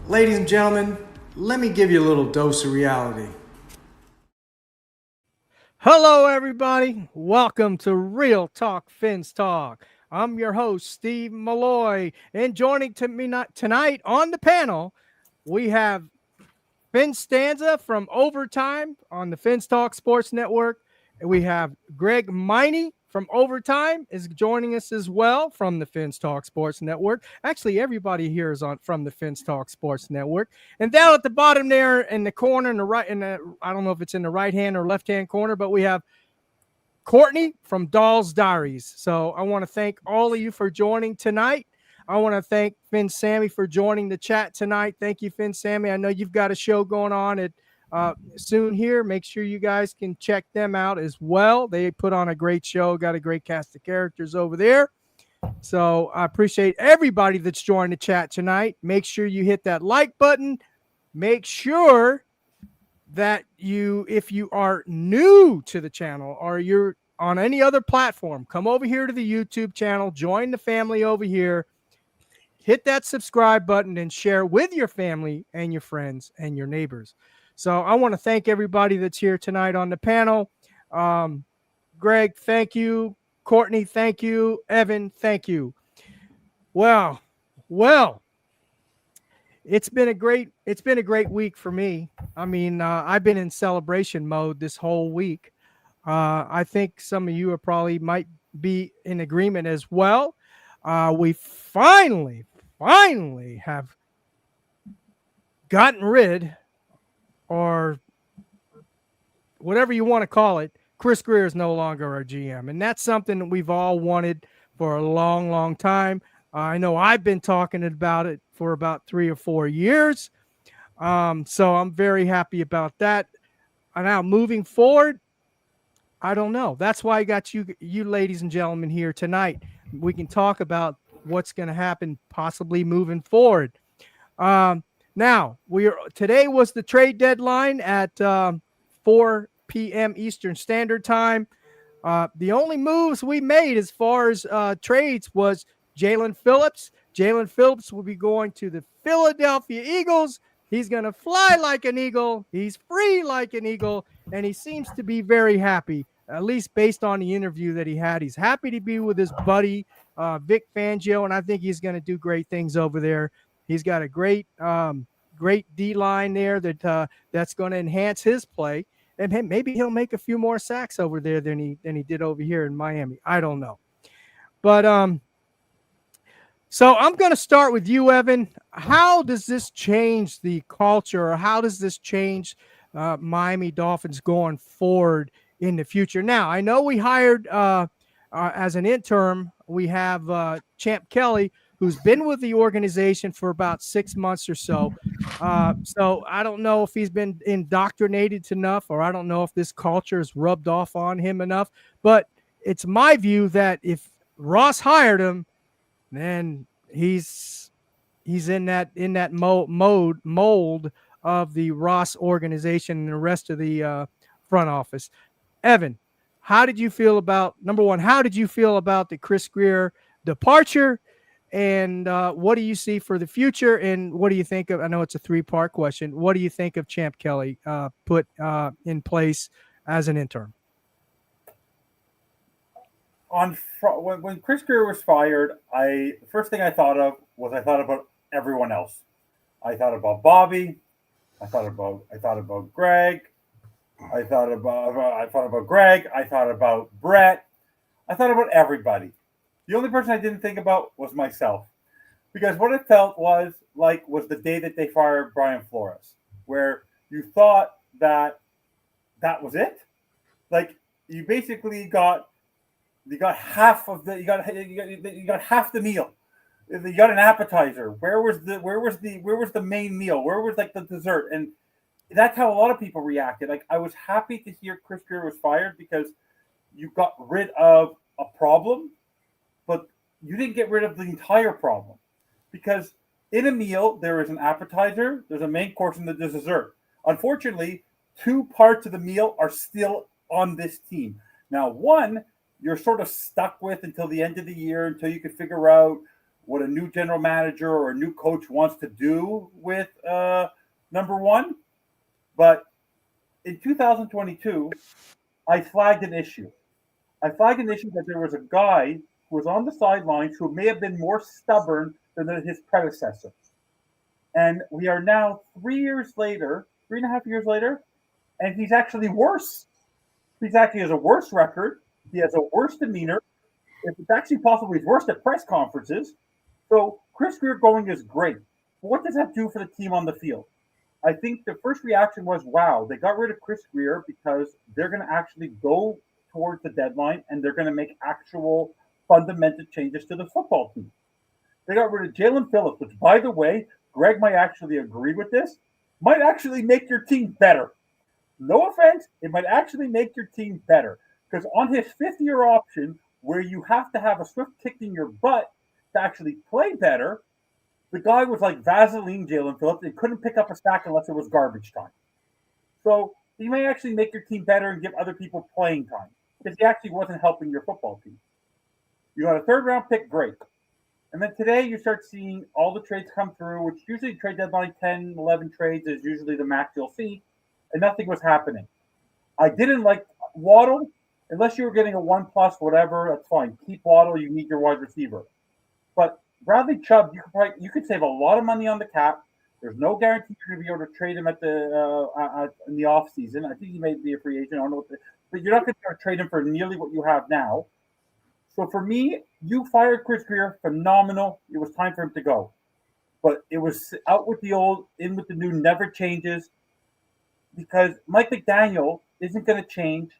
Ladies and gentlemen, let me give you a little dose of reality. Hello, everybody. Welcome to Real Talk Fins Talk. I'm your host, Steve Molloy, and joining to me tonight on the panel, we have Finn Stanza from Overtime on the Fins Talk Sports Network. And we have Greg Miney from Overtime is joining us as well from the Fins Talk Sports Network. Actually, everybody here is on from the Fins Talk Sports Network. And down at the bottom there in the corner, in the right, I don't know if it's in the right hand or left hand corner, but we have Courtney from Doll's Diaries. So I want to thank all of you for joining tonight. I want to thank Finn Sammy for joining the chat tonight. Thank you, Finn Sammy. I know you've got a show going on at soon here. Make sure you guys can check them out as well. They put on a great show, got a great cast of characters over there. So I appreciate everybody that's joined the chat tonight. Make sure you hit that like button. Make sure that if you are new to the channel or you're on any other platform, come over here to the YouTube channel, join the family over here, hit that subscribe button and share with your family and your friends and your neighbors. So I want to thank everybody that's here tonight on the panel. Greg, thank you. Courtney, thank you. Evan, thank you. Well, it's been a great week for me. I mean, I've been in celebration mode this whole week. I think some of you probably might be in agreement as well. We finally have gotten rid, or whatever you want to call it, Chris Grier is no longer our GM. And that's something that we've all wanted for a long, long time. I know I've been talking about it for about 3 or 4 years. So I'm very happy about that. And now moving forward, I don't know. That's why I got you ladies and gentlemen here tonight. We can talk about what's going to happen possibly moving forward. Now, today was the trade deadline at 4 p.m. Eastern Standard Time. The only moves we made as far as trades was Jalen Phillips. Jalen Phillips will be going to the Philadelphia Eagles. He's going to fly like an eagle. He's free like an eagle, and he seems to be very happy, at least based on the interview that he had. He's happy to be with his buddy, Vic Fangio, and I think he's going to do great things over there. He's got a great D-line there that's going to enhance his play, and maybe he'll make a few more sacks over there than he did over here in Miami. I don't know. But so I'm going to start with you, Evan. How does this change the culture, or how does this change Miami Dolphins going forward in the future? Now, I know we hired as an interim, we have Champ Kelly, who's been with the organization for about 6 months or so. So I don't know if he's been indoctrinated enough, or I don't know if this culture has rubbed off on him enough. But it's my view that if Ross hired him, then he's in that mold of the Ross organization and the rest of the front office. Evan, how did you feel about, number one, how did you feel about the Chris Grier departure? And what do you see for the future? And what do you think of, I know it's a 3-part question, what do you think of Champ Kelly put in place as an interim? When Chris Grier was fired, the first thing I thought of was about everyone else. I thought about Bobby. I thought about Greg. I thought about Greg. I thought about Brett. I thought about everybody. The only person I didn't think about was myself, because what it felt was the day that they fired Brian Flores, where you thought that was it. Like, you basically got half of the you got half the meal. You got an appetizer. Where was the main meal? Where was the dessert? And that's how a lot of people reacted. Like, I was happy to hear Chris Grier was fired, because you got rid of a problem, but you didn't get rid of the entire problem. Because in a meal, there is an appetizer, there's a main course, and there's dessert. Unfortunately, 2 parts of the meal are still on this team. Now, one, you're sort of stuck with until the end of the year, until you can figure out what a new general manager or a new coach wants to do with number one. But in 2022, I flagged an issue. I flagged an issue that there was a guy who was on the sidelines who may have been more stubborn than his predecessor. And we are now 3 years later, 3.5 years later, and he's actually worse. He's actually has a worse record. He has a worse demeanor. It's actually possible he's worse at press conferences. So Chris Grier going is great. But what does that do for the team on the field? I think the first reaction was, wow, they got rid of Chris Grier because they're going to actually go towards the deadline and they're going to make actual fundamental changes to the football team. They got rid of Jalen Phillips, which, by the way, Greg might actually agree with this, might actually make your team better. No offense, it might actually make your team better. Because on his fifth-year option, where you have to have a swift kick in your butt to actually play better, the guy was like Vaseline, Jalen Phillips, and couldn't pick up a sack unless it was garbage time. So he may actually make your team better and give other people playing time because he actually wasn't helping your football team. You got a third-round pick, great. And then today you start seeing all the trades come through, which usually trade deadline 10, 11 trades is usually the max you'll see, and nothing was happening. I didn't like Waddle. Unless you were getting a 1+, whatever, that's fine. Keep Waddle, you need your wide receiver. But Bradley Chubb, you could save a lot of money on the cap. There's no guarantee you're going to be able to trade him at in the off season. I think he may be a free agent. I don't know, but you're not going to be able to trade him for nearly what you have now. So for me, you fired Chris Grier, phenomenal. It was time for him to go. But it was out with the old, in with the new, never changes. Because Mike McDaniel isn't going to change,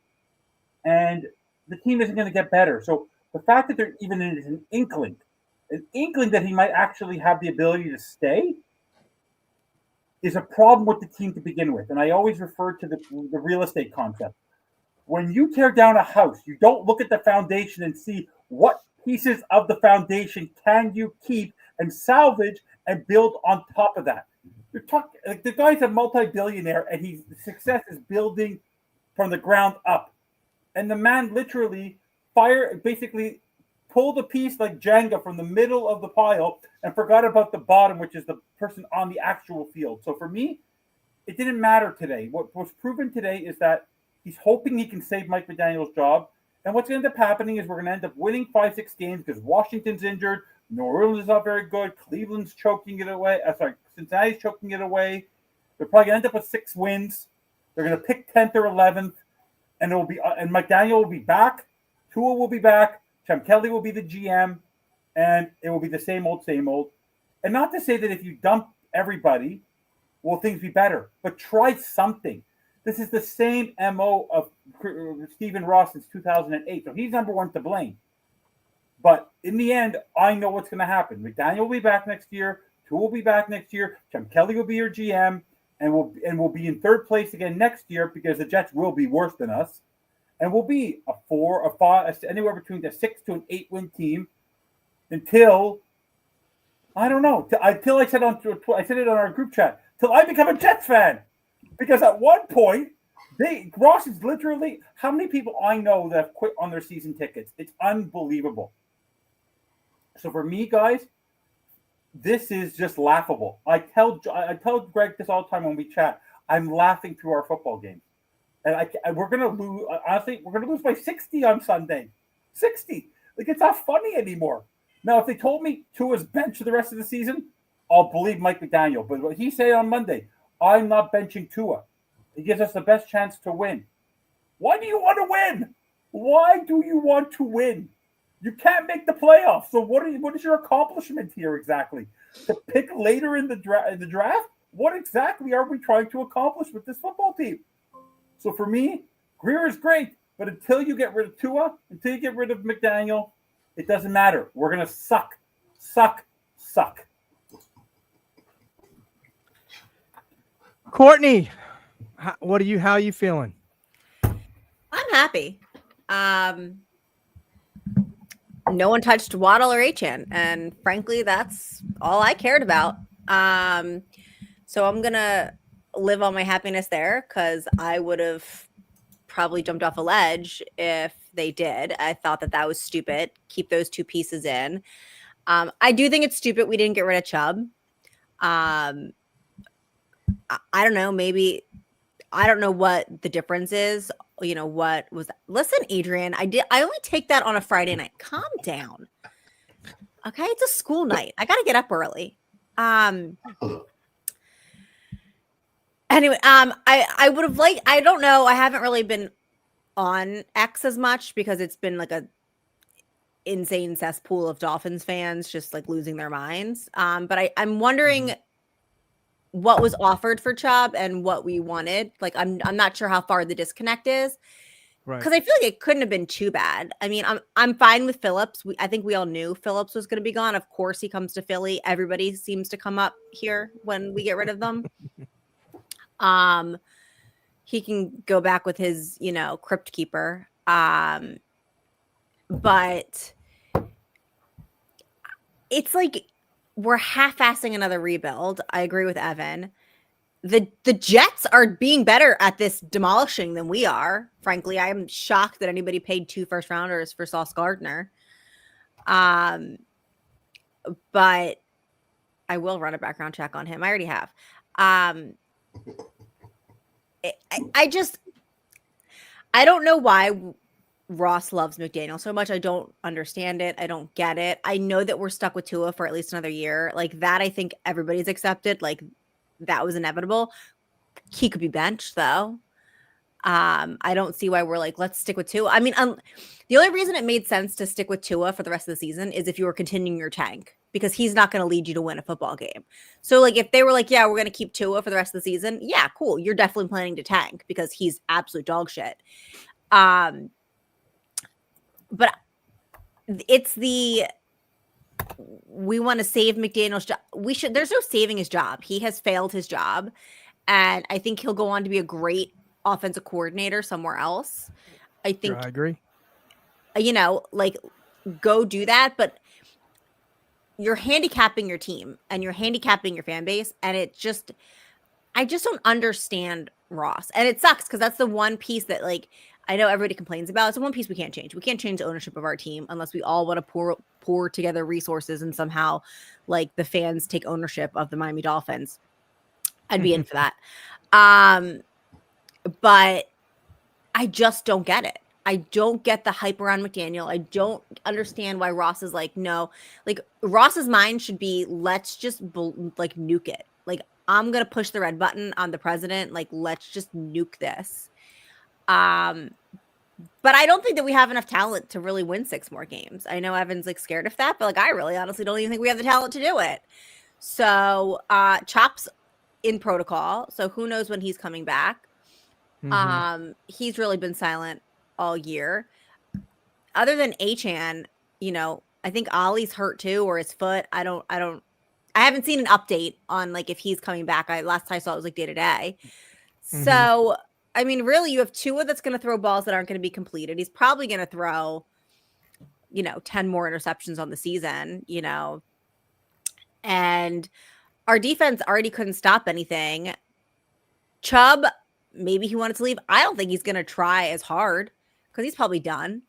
and the team isn't going to get better. So the fact that there even is an inkling that he might actually have the ability to stay is a problem with the team to begin with. And I always refer to the real estate concept. When you tear down a house, you don't look at the foundation and see what pieces of the foundation can you keep and salvage and build on top of that. You're talking, like, the guy's a multi-billionaire and his success is building from the ground up. And the man literally basically pulled a piece like Jenga from the middle of the pile and forgot about the bottom, which is the person on the actual field. So for me, it didn't matter today. What was proven today is that he's hoping he can save Mike McDaniel's job. And what's going to end up happening is we're going to end up winning 5-6 games because Washington's injured. New Orleans is not very good. Cleveland's choking it away. Cincinnati's choking it away. They're probably going to end up with 6 wins. They're going to pick 10th or 11th. And it will be, and McDaniel will be back. Tua will be back. Chem Kelly will be the GM. And it will be the same old, same old. And not to say that if you dump everybody, will things be better? But try something. This is the same MO of Stephen Ross since 2008. So he's number one to blame. But in the end, I know what's going to happen. McDaniel will be back next year. Tua will be back next year. Chem Kelly will be your GM. And we'll be in third place again next year because the Jets will be worse than us. And we'll be a 4, a 5, anywhere between a 6 to an 8-win team until, I don't know, until I said it on our group chat, till I become a Jets fan. Because at one point, Ross is literally, how many people I know that have quit on their season tickets? It's unbelievable. So for me, guys, this is just laughable. I tell Greg this all the time when we chat. I'm laughing through our football game. And we're going to lose, honestly, we're going to lose by 60 on Sunday. 60. Like, it's not funny anymore. Now, if they told me Tua's bench for the rest of the season, I'll believe Mike McDaniel. But what he said on Monday, I'm not benching Tua. He gives us the best chance to win. Why do you want to win? Why do you want to win? You can't make the playoffs. So what is your accomplishment here exactly? To pick later in the draft? What exactly are we trying to accomplish with this football team? So for me, Grier is great, but until you get rid of Tua, until you get rid of McDaniel, it doesn't matter. We're going to suck. Courtney, how are you feeling? I'm happy. No one touched Waddle or Achane, and frankly, that's all I cared about. So I'm gonna live on my happiness there because I would have probably jumped off a ledge if they did. I thought that was stupid. Keep those two pieces in. I do think it's stupid we didn't get rid of Chubb. I don't know. Maybe I don't know what the difference is. What was that? Listen, Adrian, I only take that on a Friday night. Calm down. Okay, it's a school night. I gotta get up early. Anyway, I would have liked. I don't know. I haven't really been on X as much because it's been like a insane cesspool of Dolphins fans just like losing their minds. But I'm wondering what was offered for Chubb and what we wanted. Like, I'm not sure how far the disconnect is. Right. Because I feel like it couldn't have been too bad. I mean, I'm fine with Phillips. I think we all knew Phillips was going to be gone. Of course, he comes to Philly. Everybody seems to come up here when we get rid of them. He can go back with his, crypt keeper. But it's like we're half-assing another rebuild. I agree with Evan. The Jets are being better at this demolishing than we are. Frankly, I'm shocked that anybody paid 2 first-rounders for Sauce Gardner. But I will run a background check on him. I already have. I don't know why Ross loves McDaniel so much. I don't understand it. I don't get it. I know that we're stuck with Tua for at least another year. Like that, I think everybody's accepted. Like that was inevitable. He could be benched though. I don't see why we're like, let's stick with Tua. I mean, the only reason it made sense to stick with Tua for the rest of the season is if you were continuing your tank because he's not going to lead you to win a football game. So like if they were like, yeah, we're going to keep Tua for the rest of the season. Yeah, cool. You're definitely planning to tank because he's absolute dog shit. But it's we want to save McDaniel's job. There's no saving his job. He has failed his job. And I think he'll go on to be a great offensive coordinator somewhere else. I think, I agree. Like go do that. But you're handicapping your team and you're handicapping your fan base. And I just don't understand Ross. And it sucks because that's the one piece that like, I know everybody complains about. It's the one piece we can't change. We can't change the ownership of our team unless we all want to pour together resources and somehow like the fans take ownership of the Miami Dolphins. I'd be in for that. But I just don't get it. I don't get the hype around McDaniel. I don't understand why Ross is like, no, like Ross's mind should be, let's just like nuke it. Like I'm going to push the red button on the president. Like, let's just nuke this. But I don't think that we have enough talent to really win 6 more games. I know Evan's like scared of that, but like I really honestly don't even think we have the talent to do it. So Chop's in protocol. So who knows when he's coming back. He's really been silent all year. Other than Achane, I think Ollie's hurt too, or his foot. I haven't seen an update on like if he's coming back. Last I saw it was like day to day. So I mean, really, you have Tua that's going to throw balls that aren't going to be completed. He's probably going to throw, 10 more interceptions on the season, and our defense already couldn't stop anything. Chubb, maybe he wanted to leave. I don't think he's going to try as hard because he's probably done.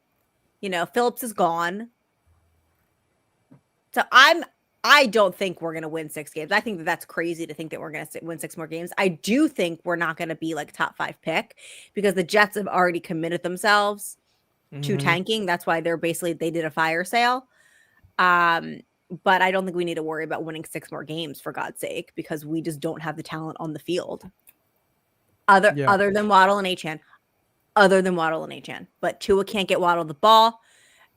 Phillips is gone. So I don't think we're going to win 6 games. I think that's crazy to think that we're going to win 6 more games. I do think we're not going to be like top 5 pick because the Jets have already committed themselves to tanking. That's why they did a fire sale. But I don't think we need to worry about winning 6 more games for God's sake, because we just don't have the talent on the field. Other than Waddle and Achane. But Tua can't get Waddle the ball,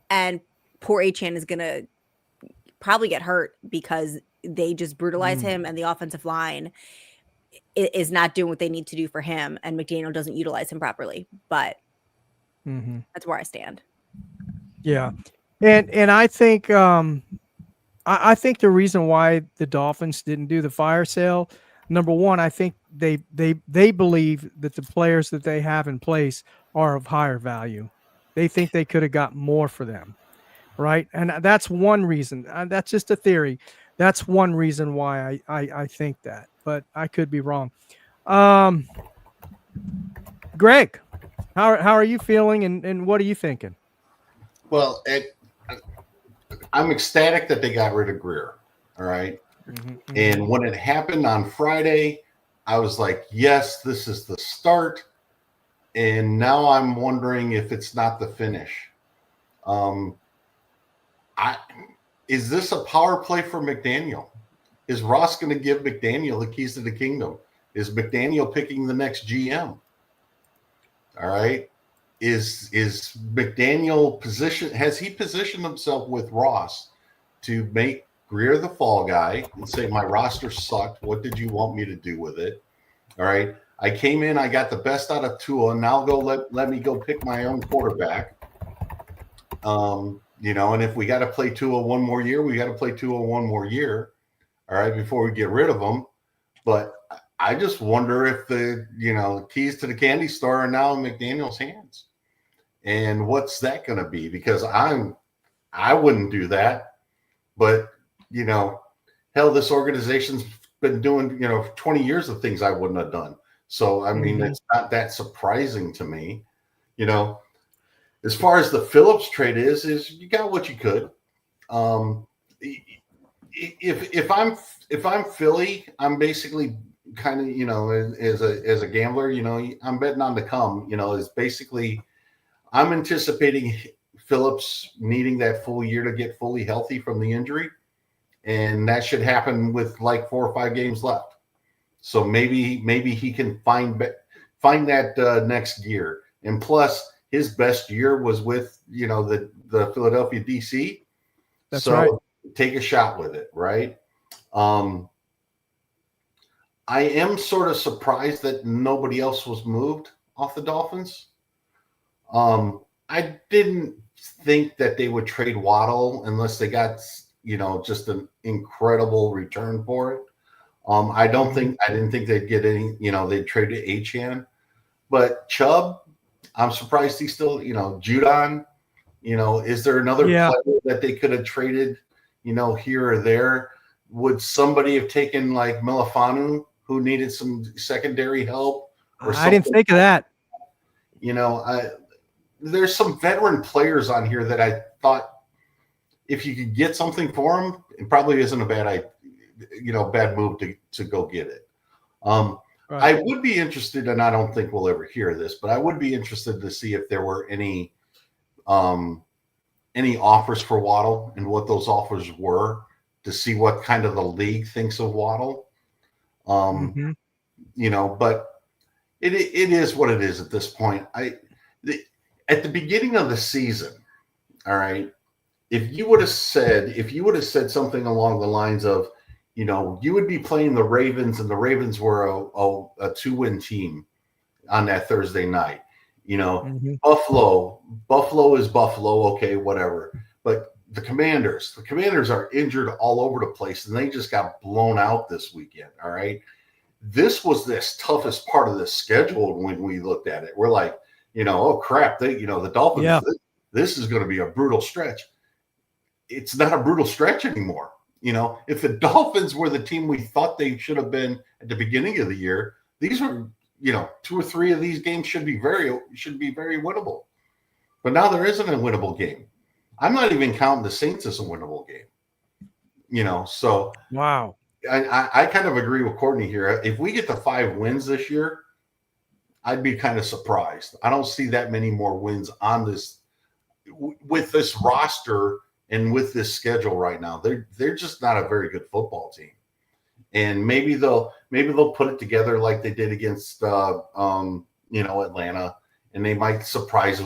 and poor Achane is going to probably get hurt because they just brutalize him, and the offensive line is not doing what they need to do for him, and McDaniel doesn't utilize him properly. But that's where I stand. Yeah. And I think I think the reason why the Dolphins didn't do the fire sale, number one, I think they believe that the players that they have in place are of higher value. They think they could have got more for them. Right. And that's one reason. That's just a theory. That's one reason why I think that, but I could be wrong. Greg, how are you feeling and what are you thinking? Well, I'm ecstatic that they got rid of Grier. All right. Mm-hmm. And when it happened on Friday, I was like, yes, this is the start. And now I'm wondering if it's not the finish. Is this a power play for McDaniel? Is Ross going to give McDaniel the keys to the kingdom? Is McDaniel picking the next GM? All right. Is McDaniel has he positioned himself with Ross to make Grier the fall guy and say, my roster sucked. What did you want me to do with it? All right. I came in, I got the best out of Tua. Now let me go pick my own quarterback. And if we got to play Tua one more year, we got to play Tua one more year. All right, before we get rid of him. But I just wonder if the keys to the candy store are now in McDaniel's hands. And what's that going to be? Because I wouldn't do that. But, hell, this organization's been doing, 20 years of things I wouldn't have done. So, I mean, it's not that surprising to me. As far as the Phillips trade is you got what you could. If I'm Philly, I'm basically kind of, as a gambler, I'm betting on the come, is basically I'm anticipating Phillips needing that full year to get fully healthy from the injury. And that should happen with like 4 or 5 games left. So maybe he can find that next gear. And plus his best year was with, the Philadelphia DC. That's so right. Take a shot with it. Right. I am sort of surprised that nobody else was moved off the Dolphins. I didn't think that they would trade Waddle unless they got, just an incredible return for it. I didn't think they'd get any, they'd trade to Achane, but Chubb, I'm surprised he's still, Judon, is there another player that they could have traded, here or there? Would somebody have taken like Melifanu, who needed some secondary help? I didn't think of that. There's some veteran players on here that I thought if you could get something for them, it probably isn't a bad move to go get it. Right. I would be interested, and I don't think we'll ever hear this, but I would be interested to see if there were any offers for Waddle and what those offers were, to see what kind of the league thinks of Waddle. But it is what it is at this point. At the beginning of the season, all right, if you would have said something along the lines of, you would be playing the Ravens, and the Ravens were a 2-win team on that Thursday night. Buffalo is Buffalo. Okay, whatever. But the Commanders are injured all over the place, and they just got blown out this weekend. All right. This was this toughest part of the schedule when we looked at it. We're like, oh crap, the Dolphins, this is going to be a brutal stretch. It's not a brutal stretch anymore. If the Dolphins were the team we thought they should have been at the beginning of the year, these were, 2 or 3 of these games should be very winnable. But now there isn't a winnable game. I'm not even counting the Saints as a winnable game. So wow. I kind of agree with Courtney here. If we get to 5 wins this year, I'd be kind of surprised. I don't see that many more wins on this with this roster and with this schedule right now. They're just not a very good football team. And maybe they'll put it together like they did against Atlanta, and they might surprise,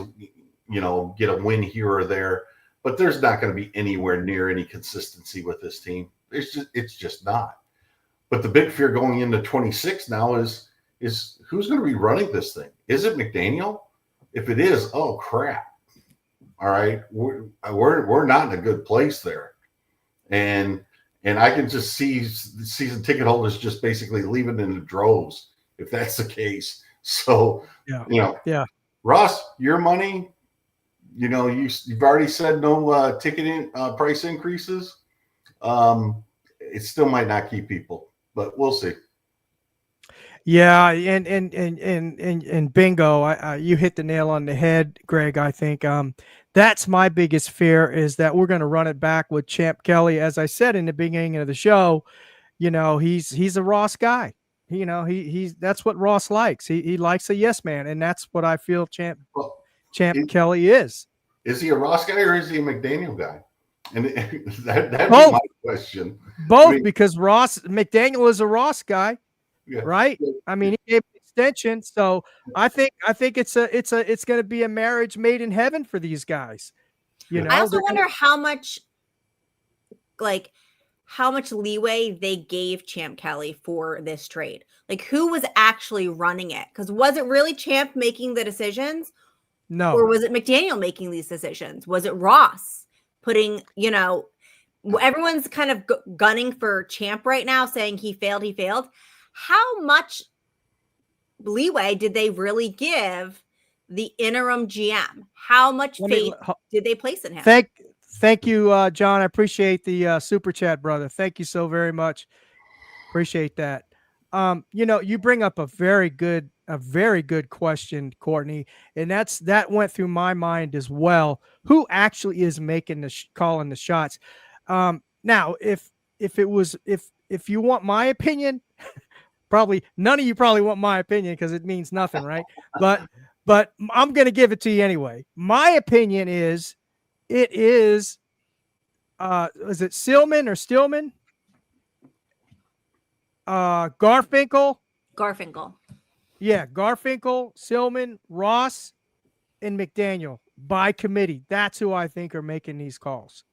get a win here or there. But there's not going to be anywhere near any consistency with this team. It's just not. But the big fear going into 26 now is who's going to be running this thing? Is it McDaniel? If it is, oh crap! All right, we're not in a good place there, and I can just see season ticket holders just basically leaving in the droves if that's the case. So Ross, your money. You've already said no ticketing price increases. It still might not keep people, but we'll see. Yeah, and bingo, you hit the nail on the head, Greg. I think That's my biggest fear, is that we're going to run it back with Champ Kelly. As I said in the beginning of the show, he's a Ross guy. He's that's what Ross likes. He likes a yes man, and that's what I feel Champ Well, Kelly is. Is he a Ross guy or is he a McDaniel guy? And that'd be Both. my question. Both, because McDaniel is a Ross guy, Yeah. right? I mean, he gave an extension, so I think it's going to be a marriage made in heaven for these guys. I also wonder how much leeway they gave Champ Kelly for this trade. Like, who was actually running it? Because was it really Champ making the decisions? No. Or was it McDaniel making these decisions? Was it Ross putting, everyone's kind of gunning for Champ right now, saying he failed. How much leeway did they really give the interim GM? How much faith did they place in him? Thank you, John. I appreciate the super chat, brother. Thank you so very much. Appreciate that. You bring up a very good question, Courtney, and that went through my mind as well. Who actually is making calling the shots? Now, if you want my opinion, probably none of you probably want my opinion because it means nothing, right? But I'm going to give it to you anyway. My opinion is it is it Stillman or Stillman? Garfinkel. Yeah, Garfinkel, Stillman, Ross, and McDaniel by committee. That's who I think are making these calls.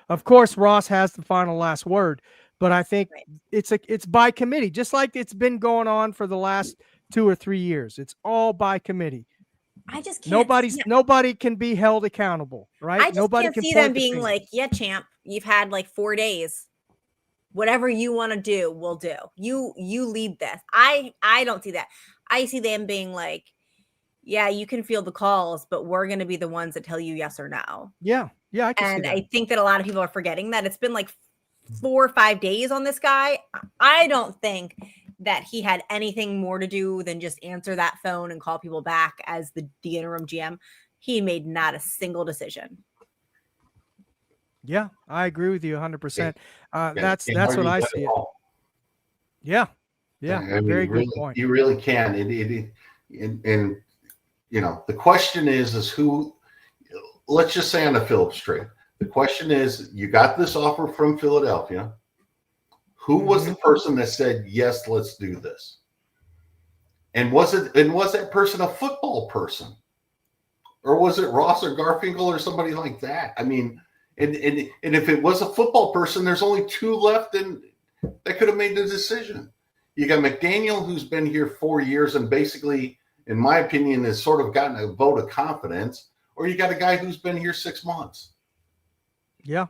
Of course, Ross has the final last word, but I think it's by committee, just like it's been going on for the last 2 or 3 years. It's all by committee. I just can't. Nobody can be held accountable, right? I just can't see them being like, yeah, Champ, you've had like 4 days. Whatever you want to do, we'll do. You lead this. I don't see that. I see them being like, yeah, you can field the calls, but we're going to be the ones that tell you yes or no. Yeah, I can see that. I think that a lot of people are forgetting that it's been like 4 or 5 days on this guy. I don't think that he had anything more to do than just answer that phone and call people back as the interim GM. He made not a single decision. Yeah, I agree with you 100%. That's what I see. Yeah, I mean, very good point. You really can. And the question is who. Let's just say on the Phillips trade, the question is, you got this offer from Philadelphia. Who was the person that said yes, let's do this? And was that person a football person, or was it Ross or Garfinkel or somebody like that? I mean. And if it was a football person, there's only 2 left and that could have made the decision. You got McDaniel, who's been here 4 years and basically, in my opinion, has sort of gotten a vote of confidence, or you got a guy who's been here 6 months. Yeah.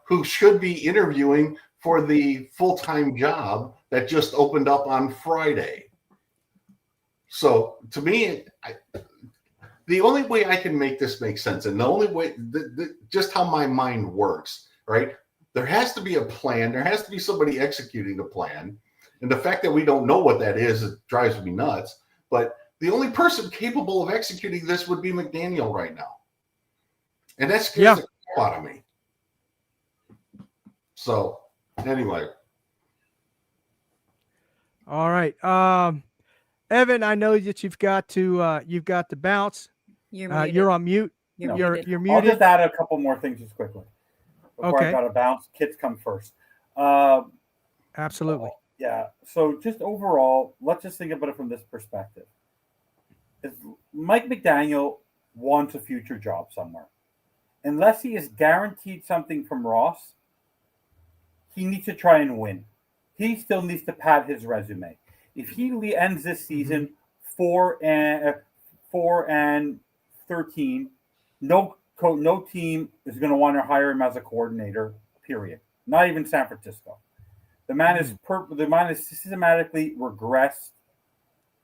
Who should be interviewing for the full-time job that just opened up on Friday. So to me, the only way I can make this make sense, and the only way, just how my mind works, right? There has to be a plan. There has to be somebody executing the plan. And the fact that we don't know what that is, it drives me nuts. But the only person capable of executing this would be McDaniel right now. And that scares the crap out of me. So, anyway. All right. Evan, I know that you've got to bounce. You're on mute. You're muted. I'll just add a couple more things just quickly before I got to bounce. Kids come first. Absolutely. Yeah. So just overall, let's just think about it from this perspective. If Mike McDaniel wants a future job somewhere, unless he is guaranteed something from Ross, he needs to try and win. He still needs to pad his resume. If he ends this season 4-13, no team is going to want to hire him as a coordinator. Period. Not even San Francisco. The man is systematically regressed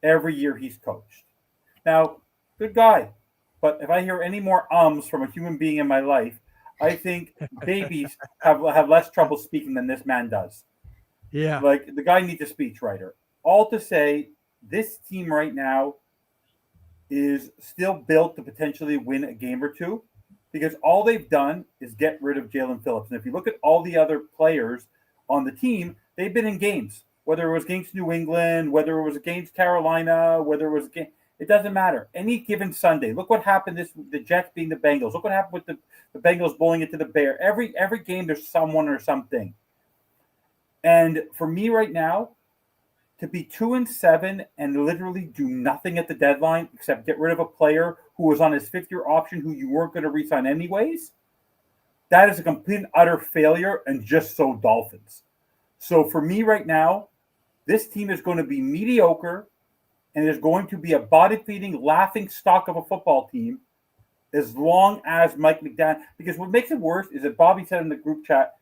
every year he's coached. Now, good guy, but if I hear any more ums from a human being in my life, I think babies have less trouble speaking than this man does. Yeah, like the guy needs a speechwriter. All to say, this team right now is still built to potentially win a game or two, because all they've done is get rid of Jalen Phillips. And if you look at all the other players on the team, they've been in games, whether it was against New England, whether it was against Carolina, whether it was against, it doesn't matter. Any given Sunday, look what happened the Jets being the Bengals. Look what happened with the Bengals bowling into the Bear. Every game there's someone or something. And for me right now, to be 2-7 and literally do nothing at the deadline except get rid of a player who was on his 5th-year option who you weren't going to re-sign anyways, that is a complete and utter failure, and just so Dolphins. So for me right now, this team is going to be mediocre, and is going to be a body-feeding, laughing stock of a football team as long as Mike McDaniel. Because what makes it worse is that Bobby said in the group chat,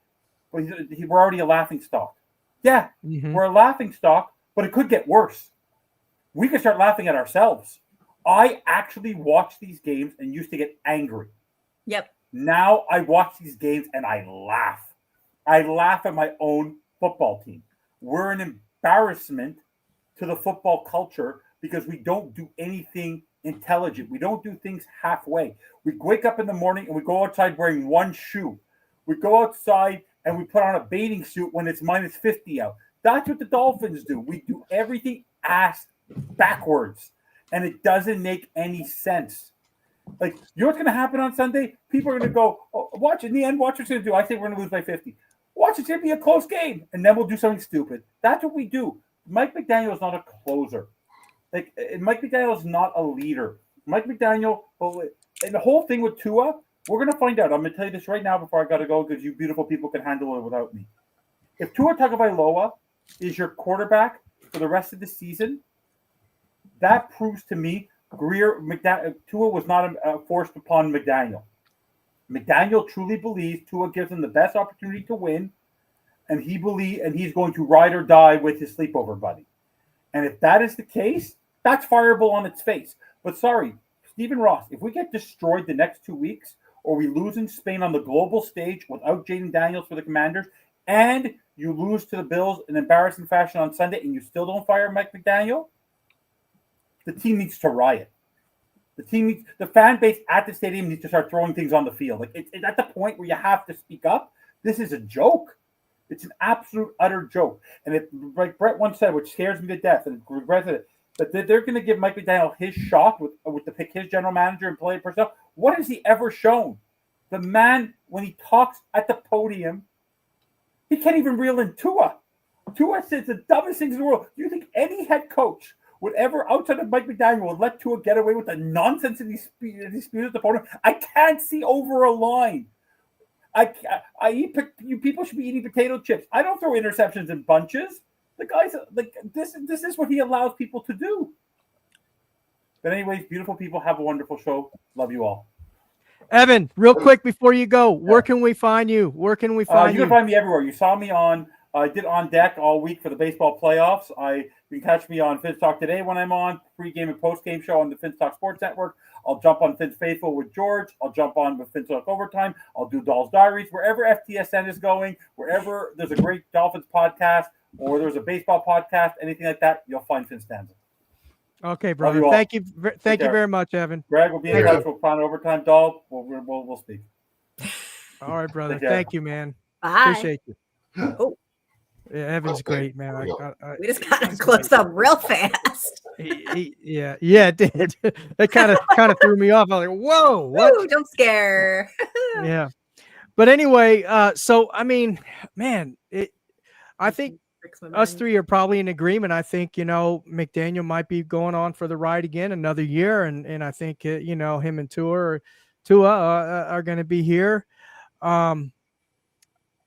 well, we're already a laughing stock. Yeah, we're a laughing stock, but it could get worse. We could start laughing at ourselves. I actually watch these games and used to get angry. Yep. Now I watch these games and I laugh. I laugh at my own football team. We're an embarrassment to the football culture because we don't do anything intelligent. We don't do things halfway. We wake up in the morning and we go outside wearing one shoe. We go outside and we put on a bathing suit when it's minus 50 out. That's what the Dolphins do. We do everything ass backwards, and it doesn't make any sense. Like, you know what's going to happen on Sunday? People are going to go, oh, watch, in the end, watch what's going to do. I think we're going to lose by 50. Watch, it's going to be a close game, and then we'll do something stupid. That's what we do. Mike McDaniel is not a closer. Like, Mike McDaniel is not a leader. Mike McDaniel, and the whole thing with Tua, we're going to find out. I'm going to tell you this right now before I got to go, because you beautiful people can handle it without me. If Tua Tagovailoa is your quarterback for the rest of the season, that proves to me Tua was not forced upon McDaniel. McDaniel truly believes Tua gives him the best opportunity to win, and he's going to ride or die with his sleepover buddy. And if that is the case, that's fireable on its face. But sorry, Stephen Ross, if we get destroyed the next 2 weeks, or we lose in Spain on the global stage without Jaden Daniels for the Commanders, and you lose to the Bills in embarrassing fashion on Sunday, and you still don't fire Mike McDaniel, the team needs to riot. The fan base at the stadium needs to start throwing things on the field. Like, it's at the point where you have to speak up. This is a joke. It's an absolute, utter joke. And it, like Brett once said, which scares me to death, and regrets it, that they're going to give Mike McDaniel his shot with the pick his general manager and player personnel. What has he ever shown? The man, when he talks at the podium, he can't even reel in Tua. Tua says the dumbest things in the world. Do you think any head coach would ever, outside of Mike McDaniel, would let Tua get away with the nonsense that he spews at the podium? I can't see over a line. You people should be eating potato chips. I don't throw interceptions in bunches. The guys, like, this is what he allows people to do. But anyways, beautiful people, have a wonderful show. Love you all. Evan, real quick before you go, where can we find you? Where can we find you? You can find me everywhere. You saw me on, I did On Deck all week for the baseball playoffs. You can catch me on Finns Talk Today when I'm on, pregame and postgame show on the Finns Talk Sports Network. I'll jump on Finns Faithful with George. I'll jump on with Finns Talk Overtime. I'll do Doll's Diaries. Wherever FTSN is going, wherever there's a great Dolphins podcast or there's a baseball podcast, anything like that, you'll find Finns Stanza. Okay, brother. Thank you very much, Evan. Greg will be in touch. We'll plan overtime. Doll, we'll speak. All right, brother. Thank you, man. Bye. Appreciate you. Oh. Yeah, Evan's great, man. We just got close up real fast. Yeah, it did. It kind of threw me off. I was like, "Whoa, what?" Ooh, don't scare. Yeah, but anyway, so I mean, man, I think us three are probably in agreement. I think, McDaniel might be going on for the ride again another year, and I think him and Tua are going to be here.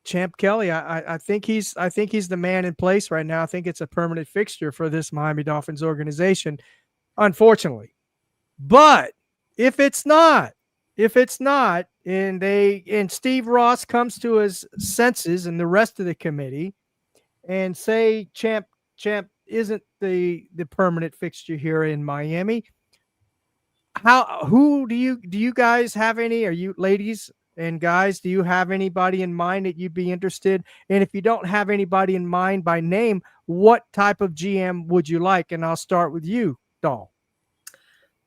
Champ Kelly, I think he's the man in place right now. I think it's a permanent fixture for this Miami Dolphins organization, unfortunately. But if it's not, and Steve Ross comes to his senses and the rest of the committee, and say Champ isn't the permanent fixture here in Miami, who do you guys have any? Are you ladies and guys, do you have anybody in mind that you'd be interested? And if you don't have anybody in mind by name, what type of GM would you like? And I'll start with you, Doll.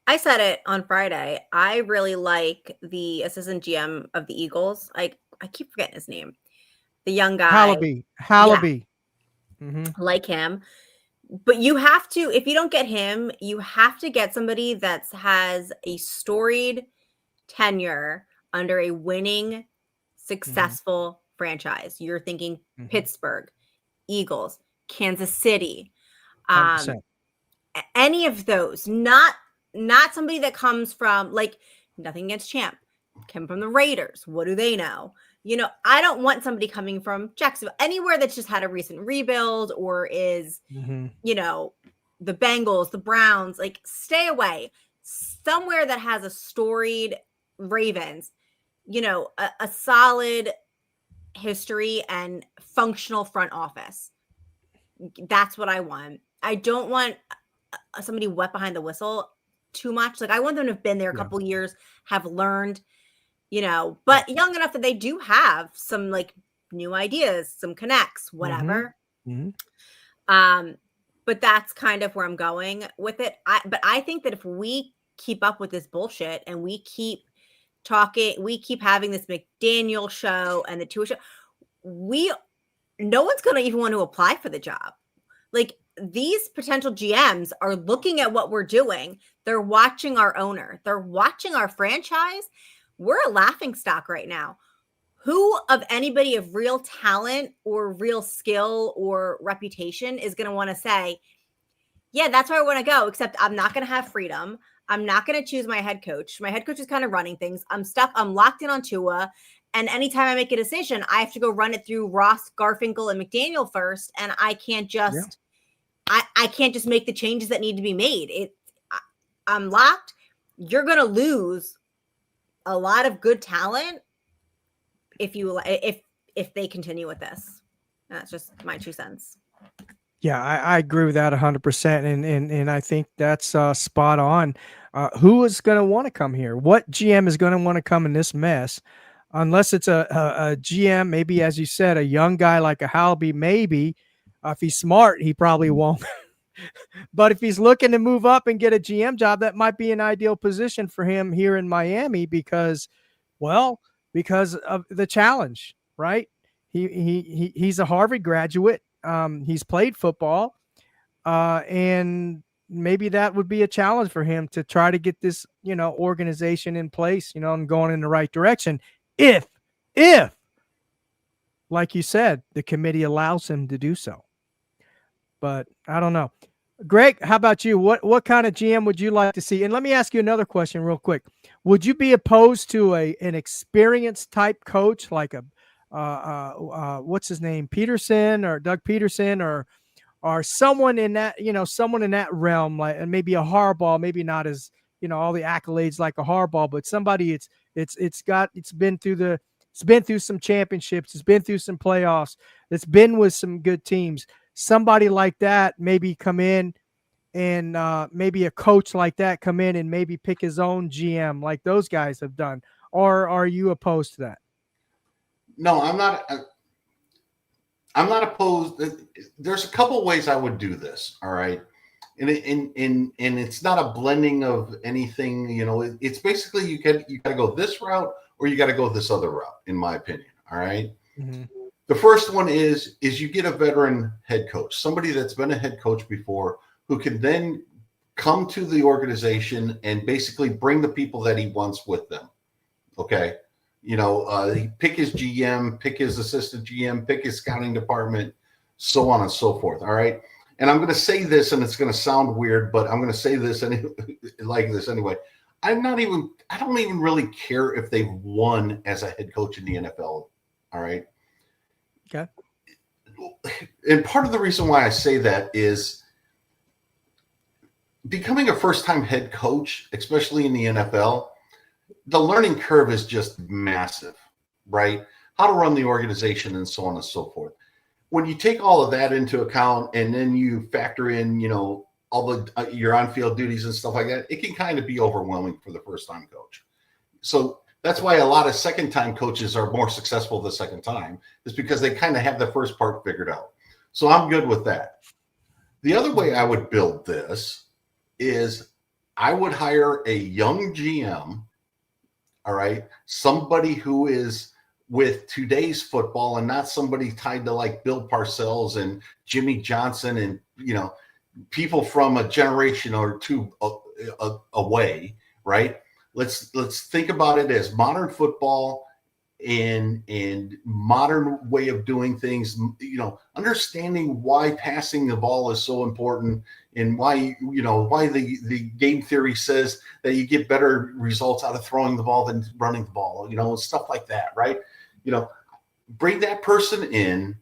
I said it on Friday. I really like the assistant GM of the Eagles. I keep forgetting his name. The young guy. Hallaby. Mm-hmm. Like him. But you have to, if you don't get him, you have to get somebody that has a storied tenure under a winning, successful franchise. You're thinking Pittsburgh, Eagles, Kansas City, 100%. any of those. Not somebody that comes from, like, nothing against Champ, came from the Raiders. What do they know? I don't want somebody coming from Jacksonville, anywhere that's just had a recent rebuild or is, the Bengals, the Browns. Like, stay away. Somewhere that has a storied Ravens, a solid history and functional front office. That's what I want. I don't want somebody wet behind the whistle too much. Like, I want them to have been there a couple years, have learned, but young enough that they do have some, like, new ideas, some connects, whatever. But that's kind of where I'm going with it. But I think that if we keep up with this bullshit and we keep talking, we keep having this McDaniel show and the Tua show, no one's going to even want to apply for the job. Like, these potential GMs are looking at what we're doing. They're watching our owner. They're watching our franchise. We're a laughingstock right now. Who of anybody of real talent or real skill or reputation is going to want to say, yeah, that's where I want to go, except I'm not going to have freedom. I'm not going to choose my head coach. My head coach is kind of running things. I'm stuck. I'm locked in on Tua. And anytime I make a decision, I have to go run it through Ross, Garfinkel, and McDaniel first. And I can't just, I can't just make the changes that need to be made. I'm locked. You're going to lose a lot of good talent if they continue with this. That's just my 2 cents. Yeah, I agree with that 100%, and I think that's spot on. Who is going to want to come here? What GM is going to want to come in this mess? Unless it's a GM, maybe, as you said, a young guy like a Halby, maybe. If he's smart, he probably won't. But if he's looking to move up and get a GM job, that might be an ideal position for him here in Miami because of the challenge, right? He's a Harvard graduate. He's played football, and maybe that would be a challenge for him to try to get this, organization in place, and going in the right direction. If, like you said, the committee allows him to do so. But I don't know. Greg, how about you? What kind of GM would you like to see? And let me ask you another question real quick. Would you be opposed to an experienced type coach like what's his name, Peterson or Doug Peterson or someone in that, someone in that realm, like, and maybe a Harbaugh, maybe not as, all the accolades like a Harbaugh, but somebody it's been through some championships, it's been through some playoffs, it's been with some good teams. Somebody like that maybe come in and maybe a coach like that come in and maybe pick his own GM like those guys have done. Or are you opposed to that? No, I'm not. I'm not opposed. There's a couple ways I would do this. All right, and it's not a blending of anything. It's basically you got to go this route or you got to go this other route, in my opinion. All right. Mm-hmm. The first one is you get a veteran head coach, somebody that's been a head coach before, who can then come to the organization and basically bring the people that he wants with them. Okay. Pick his GM, pick his assistant GM, pick his scouting department, so on and so forth. All right. And I'm going to say this, and it's going to sound weird, but I'm going to say this like this anyway. I don't even really care if they've won as a head coach in the NFL. All right. Okay. And part of the reason why I say that is becoming a first-time head coach, especially in the NFL, the learning curve is just massive, right? How to run the organization and so on and so forth. When you take all of that into account and then you factor in, all the your on-field duties and stuff like that, it can kind of be overwhelming for the first-time coach. So that's why a lot of second-time coaches are more successful the second time, is because they kind of have the first part figured out. So I'm good with that. The other way I would build this is I would hire a young GM, all right, somebody who is with today's football and not somebody tied to like Bill Parcells and Jimmy Johnson and, people from a generation or two away, right? Let's think about it as modern football and modern way of doing things, understanding why passing the ball is so important and why the game theory says that you get better results out of throwing the ball than running the ball, stuff like that, right? Bring that person in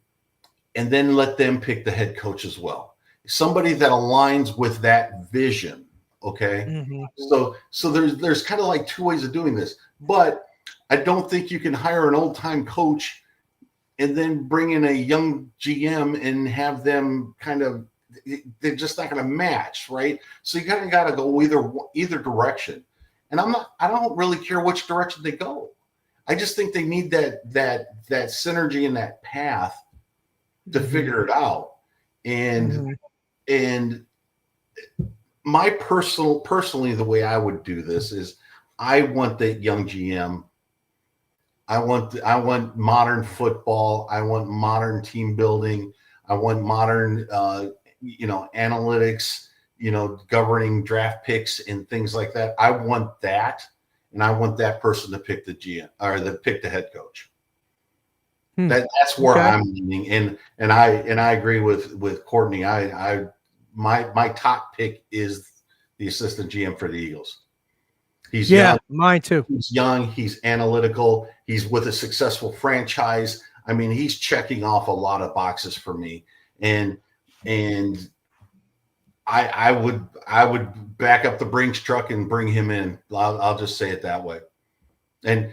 and then let them pick the head coach as well. Somebody that aligns with that vision. Okay. Mm-hmm. So there's kind of like two ways of doing this, but I don't think you can hire an old time coach and then bring in a young GM and have them they're just not going to match. Right. So you kind of got to go either direction. And I don't really care which direction they go. I just think they need that synergy and that path to figure it out. And my personally, the way I would do this is I want that young GM. I want modern football. I want modern team building. I want modern, analytics, governing draft picks and things like that. I want that. And I want that person to pick the GM or to pick the head coach. That's where I'm leaning. And I agree with Courtney. My top pick is the assistant GM for the Eagles. He's young. Mine too. He's young. He's analytical. He's with a successful franchise. I mean, he's checking off a lot of boxes for me. And I would back up the Brinks truck and bring him in. I'll just say it that way. And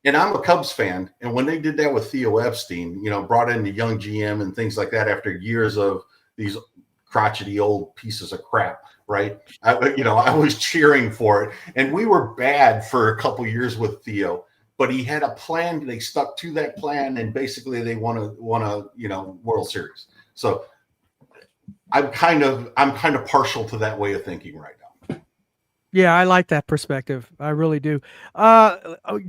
I'm a Cubs fan. And when they did that with Theo Epstein, brought in the young GM and things like that after years of these crotchety old pieces of crap, right? I was cheering for it. And we were bad for a couple years with Theo, but he had a plan. They stuck to that plan, and basically they won a World Series. So I'm kind of partial to that way of thinking right now. Yeah, I like that perspective. I really do.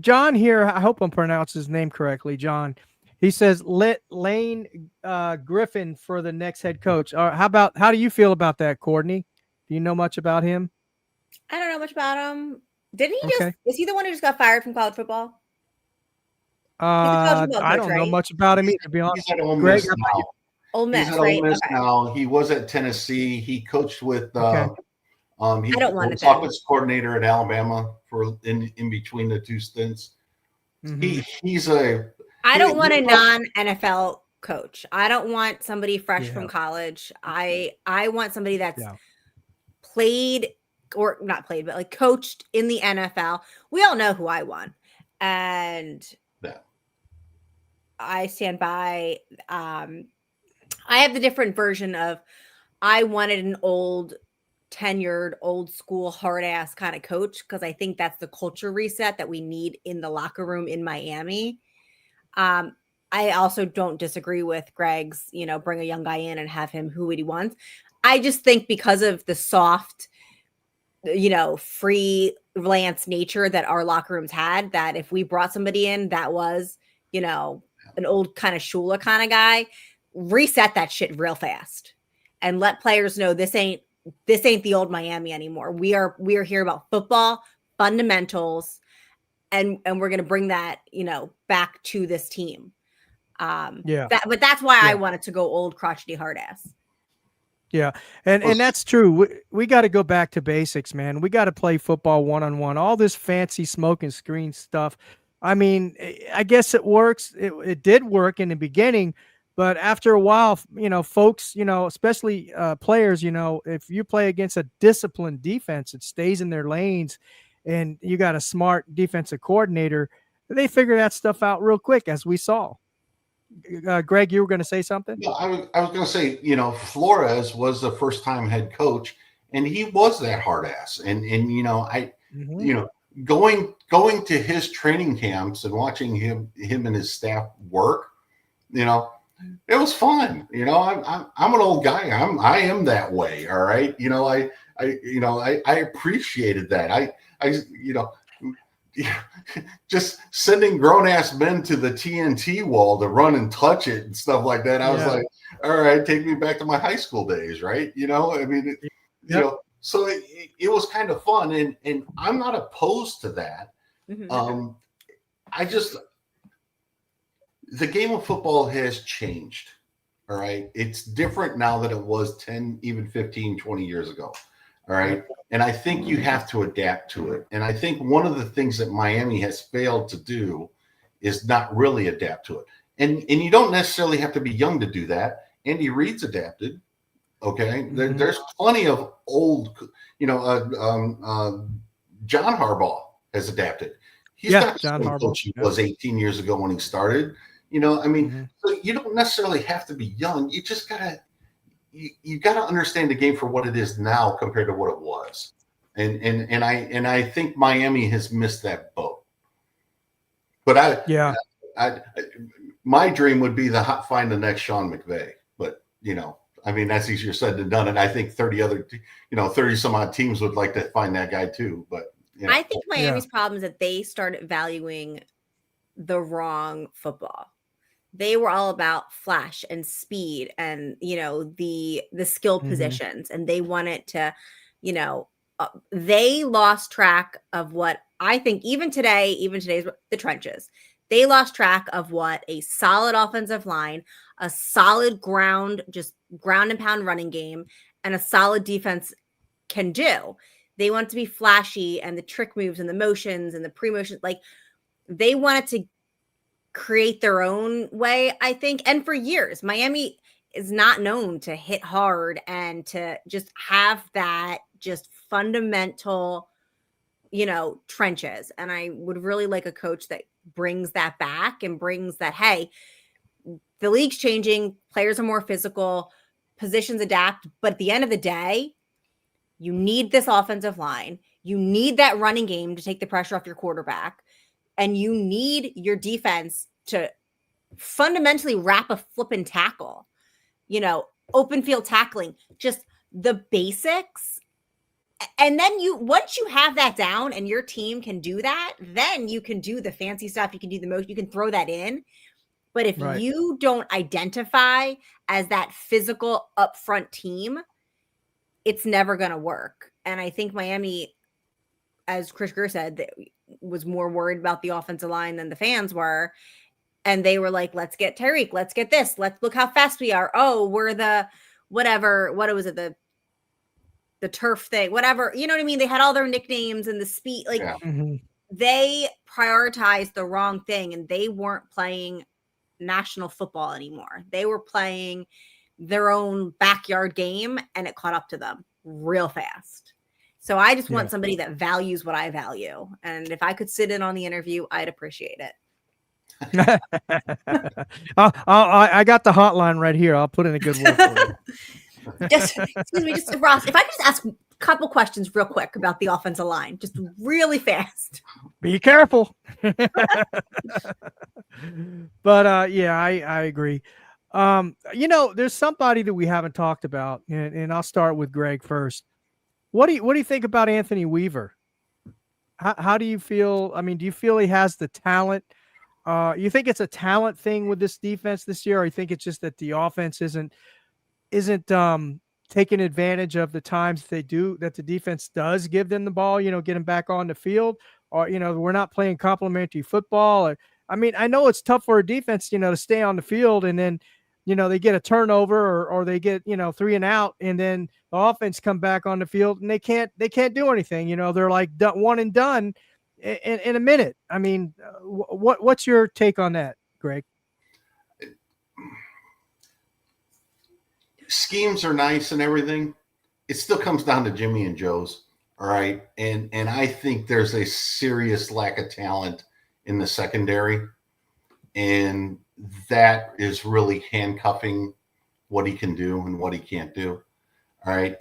John here, I hope I'm pronouncing his name correctly, John. He says, let Lane Griffin for the next head coach. How do you feel about that, Courtney? Do you know much about him? I don't know much about him. Didn't he is he the one who just got fired from college football? I don't know much about him either, to be honest. He's at Ole Greg, Miss now. Ole Miss, He's at right? Ole Miss Okay. now. He was at Tennessee. He coached with he I don't want was it then. offensive coordinator at Alabama for in between the two stints. Mm-hmm. I don't want a non-NFL coach. I don't want somebody fresh from college. I want somebody that's played or not played, but like coached in the NFL. We all know who I want. And I stand by. I have the different version of I wanted an old tenured, old school, hard ass kind of coach because I think that's the culture reset that we need in the locker room in Miami. I also don't disagree with Greg's, bring a young guy in and have him who he wants. I just think because of the soft, freelance nature that our locker rooms had, that if we brought somebody in that was, an old kind of Shula kind of guy, reset that shit real fast and let players know this ain't the old Miami anymore. We are here about football fundamentals, and we're going to bring that, back to this team. But that's why I wanted to go old crotchety hard ass. Yeah. And that's true. We got to go back to basics, man. We got to play football one-on-one. All this fancy smoke and screen stuff. I mean, I guess it works. It did work in the beginning, but after a while, folks, especially players, if you play against a disciplined defense, it stays in their lanes, and you got a smart defensive coordinator, they figure that stuff out real quick, as we saw. Greg, you were going to say something? No, I was going to say, Flores was the first-time head coach, and he was that hard ass, and going to his training camps and watching him and his staff work, it was fun. I'm an old guy. I am that way. All right. I appreciated that. Just sending grown ass men to the TNT wall to run and touch it and stuff like that. I was like, all right, take me back to my high school days, right? So it was kind of fun, and I'm not opposed to that. Mm-hmm. The game of football has changed. All right. It's different now than it was 10, even 15, 20 years ago. All right. And I think you have to adapt to it. And I think one of the things that Miami has failed to do is not really adapt to it. And you don't necessarily have to be young to do that. Andy Reid's adapted. Okay. Mm-hmm. There's plenty of old, John Harbaugh has adapted. He's not the same coach he was 18 years ago when he started. So you don't necessarily have to be young. You just gotta understand the game for what it is now compared to what it was. And I think Miami has missed that boat. But my dream would be to find the next Sean McVay. But that's easier said than done. And I think 30 some odd teams would like to find that guy too. But I think Miami's problem is that they started valuing the wrong football. They were all about flash and speed and, the skill positions. And they wanted to, they lost track of what I think even today's the trenches. They lost track of what a solid offensive line, a solid ground and pound running game, and a solid defense can do. They want to be flashy and the trick moves and the motions and the pre-motions. Like they wanted to create their own way, I think. And for years, Miami is not known to hit hard and to just have that just fundamental, trenches. And I would really like a coach that brings that back and brings that, hey, the league's changing, players are more physical, positions adapt. But at the end of the day, you need this offensive line. You need that running game to take the pressure off your quarterback. And you need your defense to fundamentally wrap a flipping tackle, open field tackling, just the basics. And then once you have that down and your team can do that, then you can do the fancy stuff. You can do the most, you can throw that in. But if you don't identify as that physical upfront team, it's never going to work. And I think Miami, as Chris Grier said, was more worried about the offensive line than the fans were. And they were like, let's get Tyreek. Let's get this. Let's look how fast we are. Oh, we're the whatever. What was it? The turf thing, whatever. You know what I mean? They had all their nicknames and the speed. Like they prioritized the wrong thing and they weren't playing national football anymore. They were playing their own backyard game and it caught up to them real fast. So I just want somebody that values what I value. And if I could sit in on the interview, I'd appreciate it. I got the hotline right here. I'll put in a good word for you. Excuse me, Ross, if I could just ask a couple questions real quick about the offensive line, just really fast. Be careful. But I agree. There's somebody that we haven't talked about, and I'll start with Greg first. What do you think about Anthony Weaver? How do you feel? I mean, do you feel he has the talent? You think it's a talent thing with this defense this year, or you think it's just that the offense isn't taking advantage of the times that the defense does give them the ball, get them back on the field, or, we're not playing complementary football. I know it's tough for a defense, to stay on the field and then, they get a turnover or they get, 3 and out, and then the offense come back on the field and they can't do anything. They're like one and done in a minute. I mean, what's your take on that, Greg? Schemes are nice and everything. It still comes down to Jimmy and Joe's. All right. And I think there's a serious lack of talent in the secondary. And that is really handcuffing what he can do and what he can't do. All right.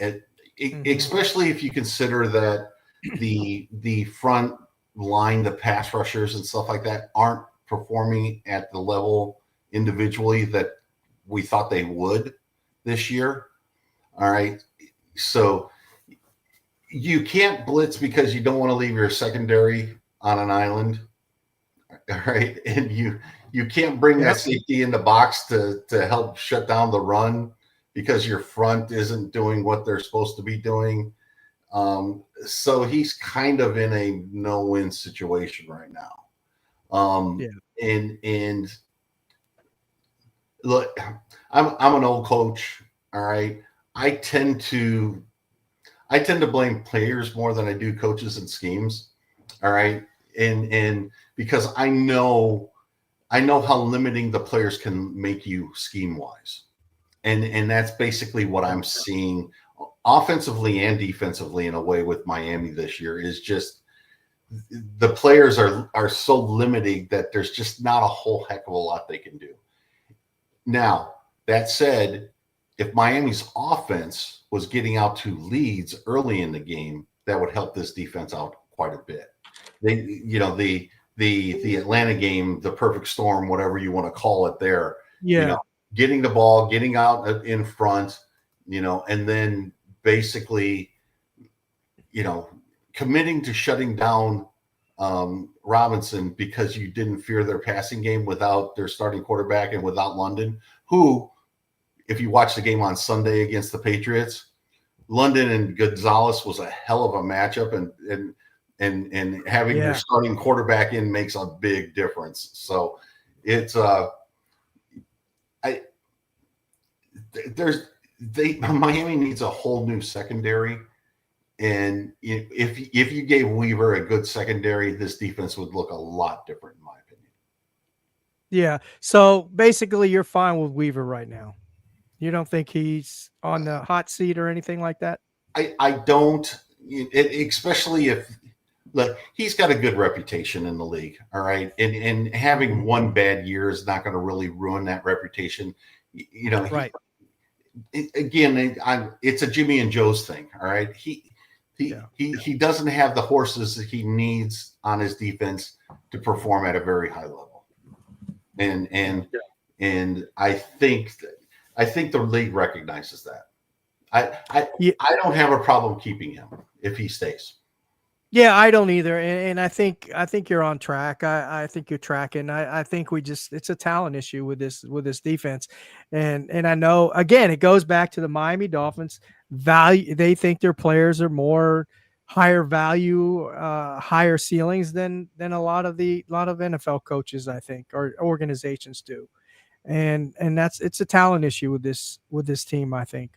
Especially if you consider that the front line, the pass rushers and stuff like that aren't performing at the level individually that we thought they would this year. All right. So you can't blitz because you don't want to leave your secondary on an island. All right. And you can't bring that safety in the box to help shut down the run because your front isn't doing what they're supposed to be doing. So he's kind of in a no-win situation right now. And look, I'm an old coach. All right. I tend to blame players more than I do coaches and schemes. All right. And because I know how limiting the players can make you scheme wise. And that's basically what I'm seeing offensively and defensively in a way with Miami this year is just the players are so limiting that there's just not a whole heck of a lot they can do. Now, that said, if Miami's offense was getting out to leads early in the game, that would help this defense out quite a bit. They, the Atlanta game, the perfect storm, whatever you want to call it there, getting the ball, getting out in front, and then basically, committing to shutting down Robinson because you didn't fear their passing game without their starting quarterback and without London, who, if you watch the game on Sunday against the Patriots, London and Gonzalez was a hell of a matchup, and having your starting quarterback in makes a big difference. So it's Miami needs a whole new secondary. And if you gave Weaver a good secondary, this defense would look a lot different, in my opinion. Yeah. So basically, you're fine with Weaver right now. You don't think he's on the hot seat or anything like that? I don't, especially if he's got a good reputation in the league. All right. And having one bad year is not going to really ruin that reputation. Right. It's a Jimmy and Joe's thing. All right. He doesn't have the horses that he needs on his defense to perform at a very high level. And I think the league recognizes that. I don't have a problem keeping him if he stays. Yeah, I don't either. And I think you're on track. I think you're tracking. I think it's a talent issue with this defense. And I know, again, it goes back to the Miami Dolphins value. They think their players are more higher value, higher ceilings than a lot of NFL coaches, I think, or organizations do. And it's a talent issue with this team, I think.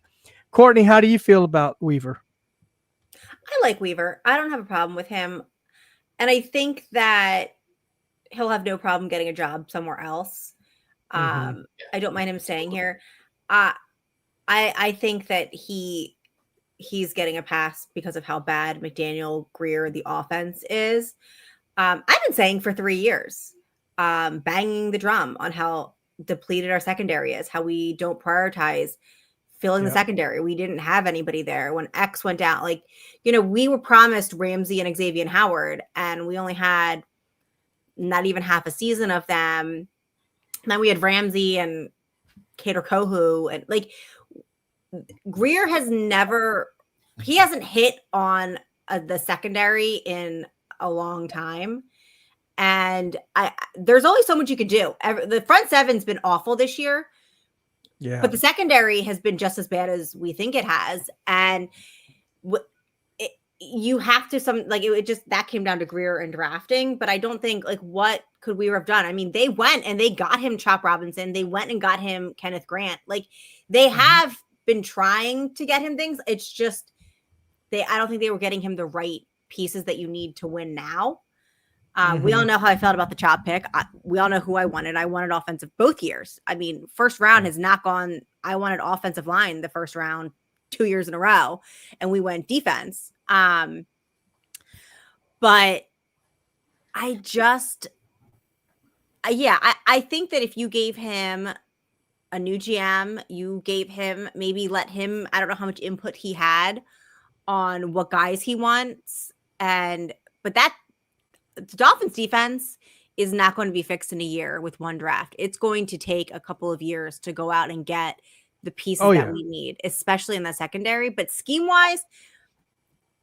Courtney, how do you feel about Weaver? I like Weaver. I don't have a problem with him. And I think that he'll have no problem getting a job somewhere else. I don't mind him staying here. I think that he's getting a pass because of how bad McDaniel, Grier, the offense is. I've been saying for 3 years, banging the drum on how depleted our secondary is, how we don't prioritize filling the secondary. We didn't have anybody there when X went down. We were promised Ramsey and Xavier Howard, and we only had not even half a season of them. And then we had Ramsey and Kader Kohu, and Grier hasn't hit on the secondary in a long time. And there's only so much you can do. The front seven's been awful this year. Yeah. But the secondary has been just as bad as we think it has. And you have to that came down to Grier and drafting, but I don't think what could we have done? I mean, they went and they got him Chop Robinson. They went and got him Kenneth Grant. They have been trying to get him things. It's just, I don't think they were getting him the right pieces that you need to win now. We all know how I felt about the Chop pick. We all know who I wanted. I wanted offensive both years. I mean, first round has not gone. I wanted offensive line the first round 2 years in a row, and we went defense. But I think that if you gave him a new GM, you gave him, maybe let him, I don't know how much input he had on what guys he wants. But the Dolphins defense is not going to be fixed in a year with one draft. It's going to take a couple of years to go out and get the pieces that we need, especially in the secondary. But scheme wise,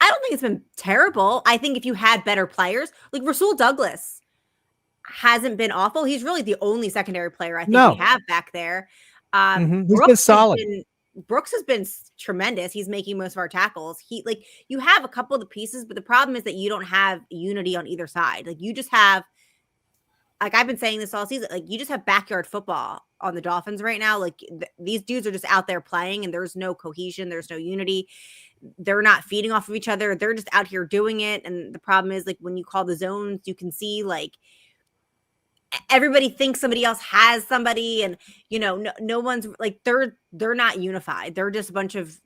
I don't think it's been terrible. I think if you had better players, like Rasul Douglas hasn't been awful. He's really the only secondary player I think we have back there. He's been solid. Brooks has been tremendous. He's making most of our tackles. You have a couple of the pieces, but the problem is that you don't have unity on either side. Like you just have, like I've been saying this all season, like you just have backyard football on the Dolphins right now. Like these dudes are just out there playing and there's no cohesion. There's no unity. They're not feeding off of each other. They're just out here doing it. And the problem is like when you call the zones, you can see like everybody thinks somebody else has somebody, and no one's like they're not unified. They're just a bunch of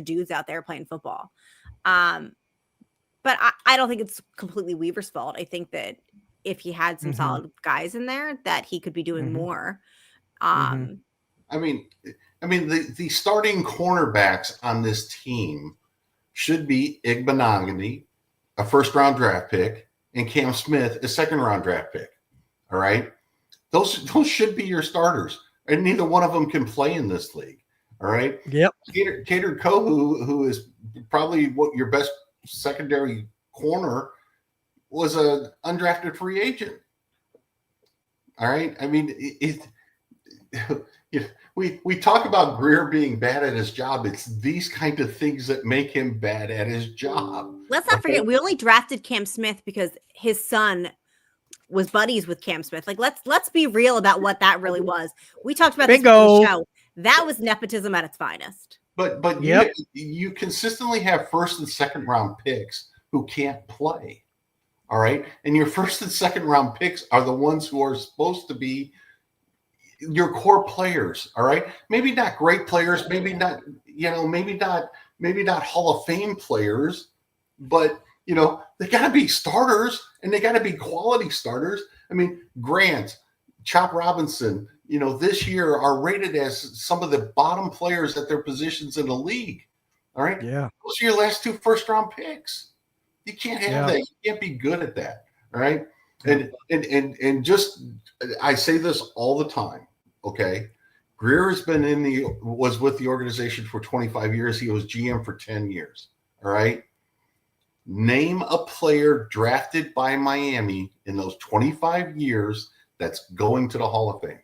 dudes out there playing football. But I don't think it's completely Weaver's fault. I think that if he had some solid guys in there, that he could be doing more. I mean, the starting cornerbacks on this team should be Igbenogany, a first-round draft pick, and Cam Smith, a second-round draft pick. All right, those should be your starters, and neither one of them can play in this league. All right. Yep. Cater Kohu, who is probably what your best secondary corner, was an undrafted free agent. All right. I mean, we talk about Grier being bad at his job. It's these kind of things that make him bad at his job. Let's not forget, we only drafted Cam Smith because his son was buddies with Cam Smith. Like let's be real about what that really was. We talked about this on the show. That was nepotism at its finest. But you consistently have first and second round picks who can't play. All right. And your first and second round picks are the ones who are supposed to be your core players. All right. Maybe not great players, maybe not Hall of Fame players, but they got to be starters, and they got to be quality starters. I mean, Grant, Chop Robinson, this year are rated as some of the bottom players at their positions in the league. All right. Yeah. Those are your last two first-round picks. You can't have that. You can't be good at that. All right. And just, I say this all the time. Okay. Grier has been was with the organization for 25 years. He was GM for 10 years. All right. Name a player drafted by Miami in those 25 years that's going to the Hall of Fame.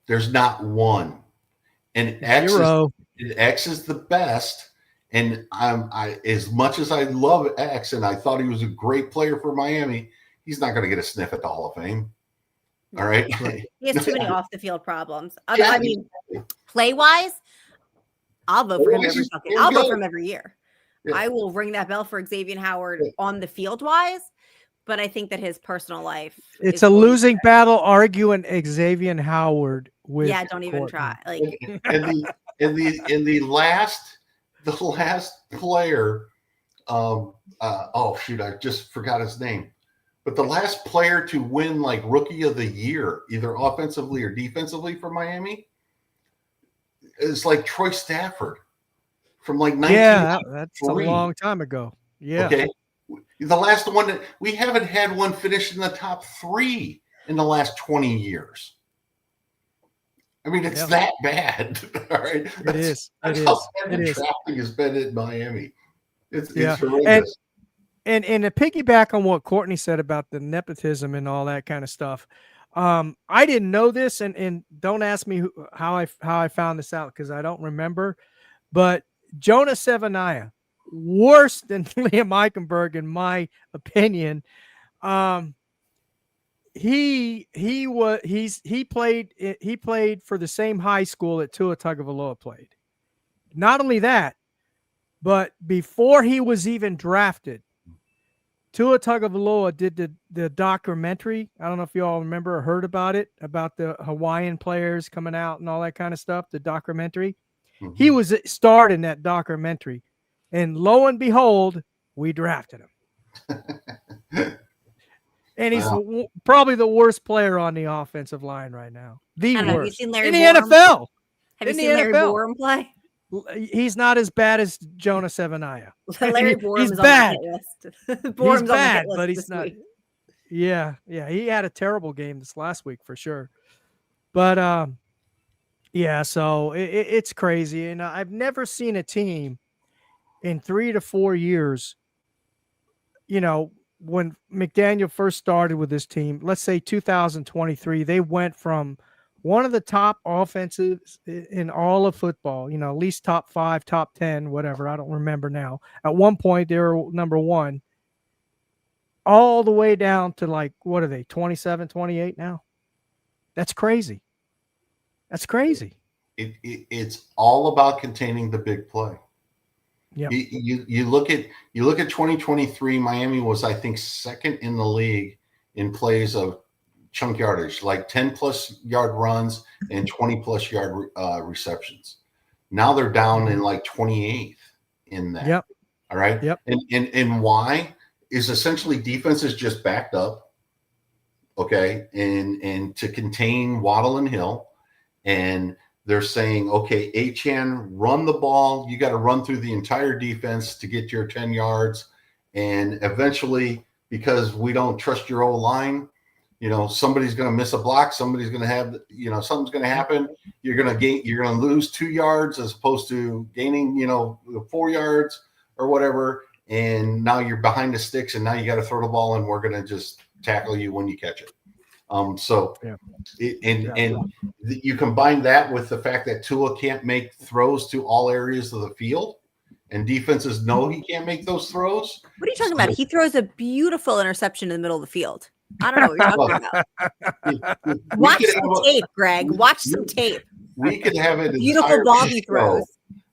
There's not one. And X is the best. And as much as I love X and I thought he was a great player for Miami, he's not going to get a sniff at the Hall of Fame. All right. He has too many off the field problems. I mean, play wise, I'll vote for him I'll vote for him every year. Yeah. I will ring that bell for Xavier Howard on the field wise, but I think that his personal life, it's a losing battle arguing Xavier Howard with. Yeah, don't even try. Like the last player, I just forgot his name. But the last player to win like Rookie of the Year, either offensively or defensively for Miami, is like Troy Stafford. From like 19. Yeah, that's a long time ago. Yeah. Okay. The last one that we haven't had one finish in the top 3 in the last 20 years. I mean, it's that bad. All right. That's how bad the traffic has been in Miami. It's horrendous. And to piggyback on what Courtney said about the nepotism and all that kind of stuff, I didn't know this, and don't ask me how I found this out because I don't remember, but Jonah Sevaniah, worse than Liam Eichenberg in my opinion. He played for the same high school that Tua Tagovailoa played. Not only that, but before he was even drafted, Tua Tagovailoa did the documentary. I don't know if you all remember or heard about it, about the Hawaiian players coming out and all that kind of stuff, the documentary. Mm-hmm. He was starred in that documentary. And lo and behold, we drafted him. And he's probably the worst player on the offensive line right now. The worst. Have you seen Larry in the Borum? NFL. Have you seen Larry Borum play? He's not as bad as Jonah Sevaniah. Larry Borum is bad. On the hit list. Borum's he's bad, on the hit list but he's not. Week. Yeah. He had a terrible game this last week for sure. But so it's crazy. And I've never seen a team in 3 to 4 years, when McDaniel first started with this team, let's say 2023, they went from one of the top offenses in all of football, at least top 5, top 10, whatever. I don't remember now. At one point, they were number 1, all the way down to like, what are they, 27, 28 now? That's crazy. That's crazy. It's all about containing the big play. Yeah. You look at 2023. Miami was, I think, second in the league in plays of chunk yardage, like 10+ yard runs and 20+ yard receptions. Now they're down in like 28th in that. Yep. All right. Yep. And why is essentially defense is just backed up. Okay. And to contain Waddle and Hill, and they're saying, okay, Achane, run the ball. You got to run through the entire defense to get your 10 yards. And eventually, because we don't trust your O-line, somebody's going to miss a block. Somebody's going to have, something's going to happen. You're going to lose 2 yards as opposed to gaining, 4 yards or whatever. And now you're behind the sticks, and now you got to throw the ball, and we're going to just tackle you when you catch it. You combine that with the fact that Tua can't make throws to all areas of the field, and defenses know he can't make those throws. What are you talking about? He throws a beautiful interception in the middle of the field. I don't know what you're talking about. Watch some tape, Greg. Watch some tape. We could have an beautiful ball he throws.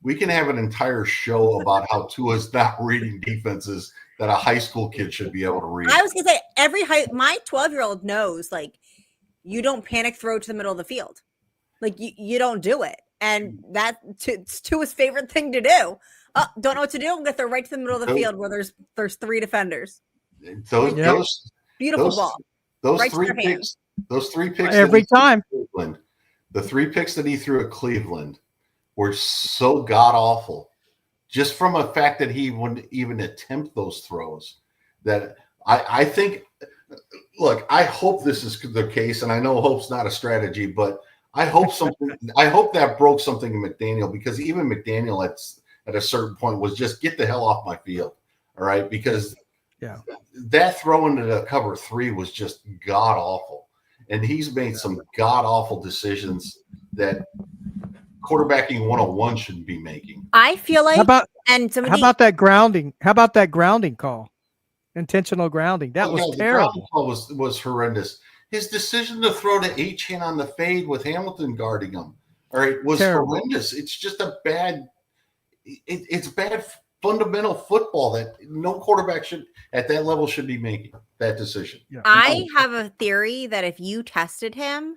We can have an entire show about how Tua's not reading defenses that a high school kid should be able to read. I was going to say, my 12-year-old knows, like, you don't panic throw to the middle of the field. Like, you don't do it. And it's Tua's favorite thing to do. Oh, don't know what to do? I'm going to throw right to the middle of the field where there's 3 defenders. Beautiful ball. Those right 3 picks. Those 3 picks every time. The 3 picks that he threw at Cleveland were so god awful, just from a fact that he wouldn't even attempt those throws. That I think. Look, I hope this is the case, and I know hope's not a strategy, but I hope that broke something in McDaniel, because even McDaniel at a certain point was just get the hell off my field. All right, because that throw into the cover 3 was just god awful, and he's made some god awful decisions that quarterbacking 101 shouldn't be making. I feel like how about that grounding? How about that grounding call? Intentional grounding. That was terrible. The grounding call was horrendous. His decision to throw to Achane on the fade with Hamilton guarding him, all right, was horrendous. It's just it's bad fundamental football that no quarterback at that level should be making that decision. Yeah. I have a theory that if you tested him,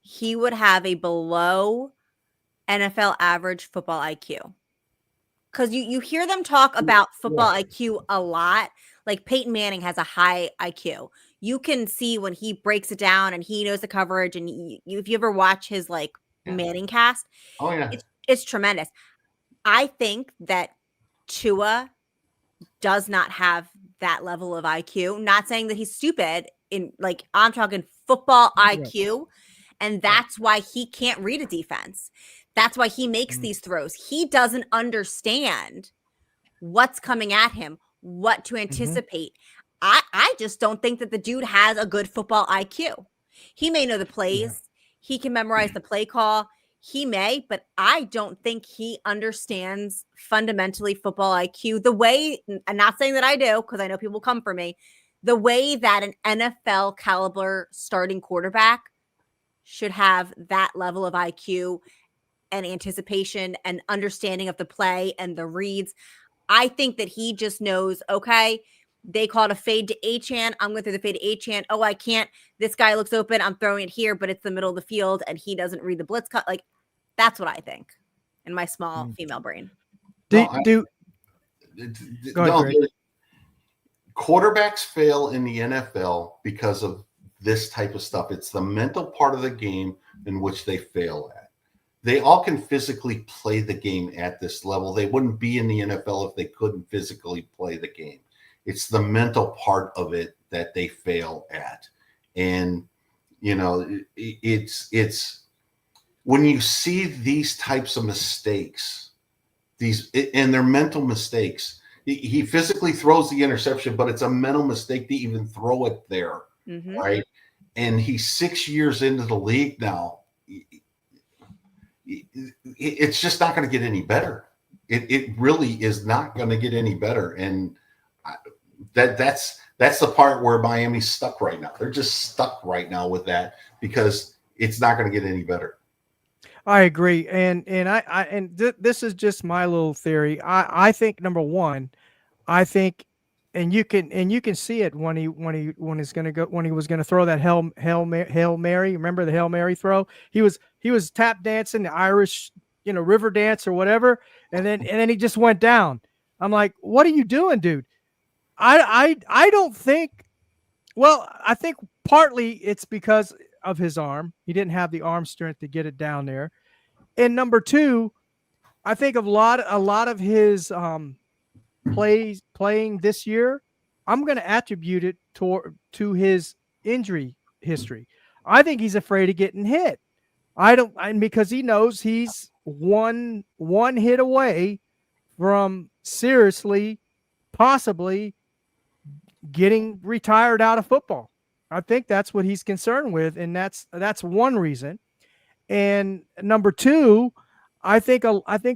he would have a below NFL average football IQ. Because you hear them talk about football IQ a lot. Like Peyton Manning has a high IQ. You can see when he breaks it down and he knows the coverage. And if you ever watch his Manning cast, it's tremendous. I think that Tua does not have that level of IQ. Not saying that he's stupid. I'm talking football IQ. And that's why he can't read a defense. That's why he makes these throws. He doesn't understand what's coming at him, what to anticipate. I just don't think that the dude has a good football IQ. He may know the plays. Yeah. He can memorize the play call. He may, but I don't think he understands fundamentally football IQ the way, I'm not saying that I do, because I know people come for me, the way that an NFL caliber starting quarterback should have that level of IQ and anticipation and understanding of the play and the reads. I think that he just knows, okay, they called a fade to Achane. I'm going through the fade to Achane. Oh, I can't. This guy looks open. I'm throwing it here, but it's the middle of the field and he doesn't read the blitz cut. Like, that's what I think in my small female brain. Quarterbacks fail in the NFL because of this type of stuff. It's the mental part of the game in which they fail at. They all can physically play the game at this level. They wouldn't be in the NFL if they couldn't physically play the game. It's the mental part of it that they fail at. And, it's when you see these types of mistakes and they're mental mistakes. He physically throws the interception, but it's a mental mistake to even throw it there, right? And he's 6 years into the league now. It's just not going to get any better. It really is not going to get any better. And that's the part where Miami's stuck right now. They're just stuck right now with that because it's not going to get any better. I agree, and this is just my little theory. I think number one, I think, and you can see it when he was going to throw that Hail Mary. Remember the Hail Mary throw? He was tap dancing the Irish, river dance or whatever, and then he just went down. I'm like, what are you doing, dude? I don't think. Well, I think partly it's because of his arm. He didn't have the arm strength to get it down there. And number two, I think a lot of his playing this year, I'm going to attribute it to his injury history. I think he's afraid of getting hit. Because he knows he's one hit away from seriously, possibly getting retired out of football. I think that's what he's concerned with, and that's one reason. And number two, I think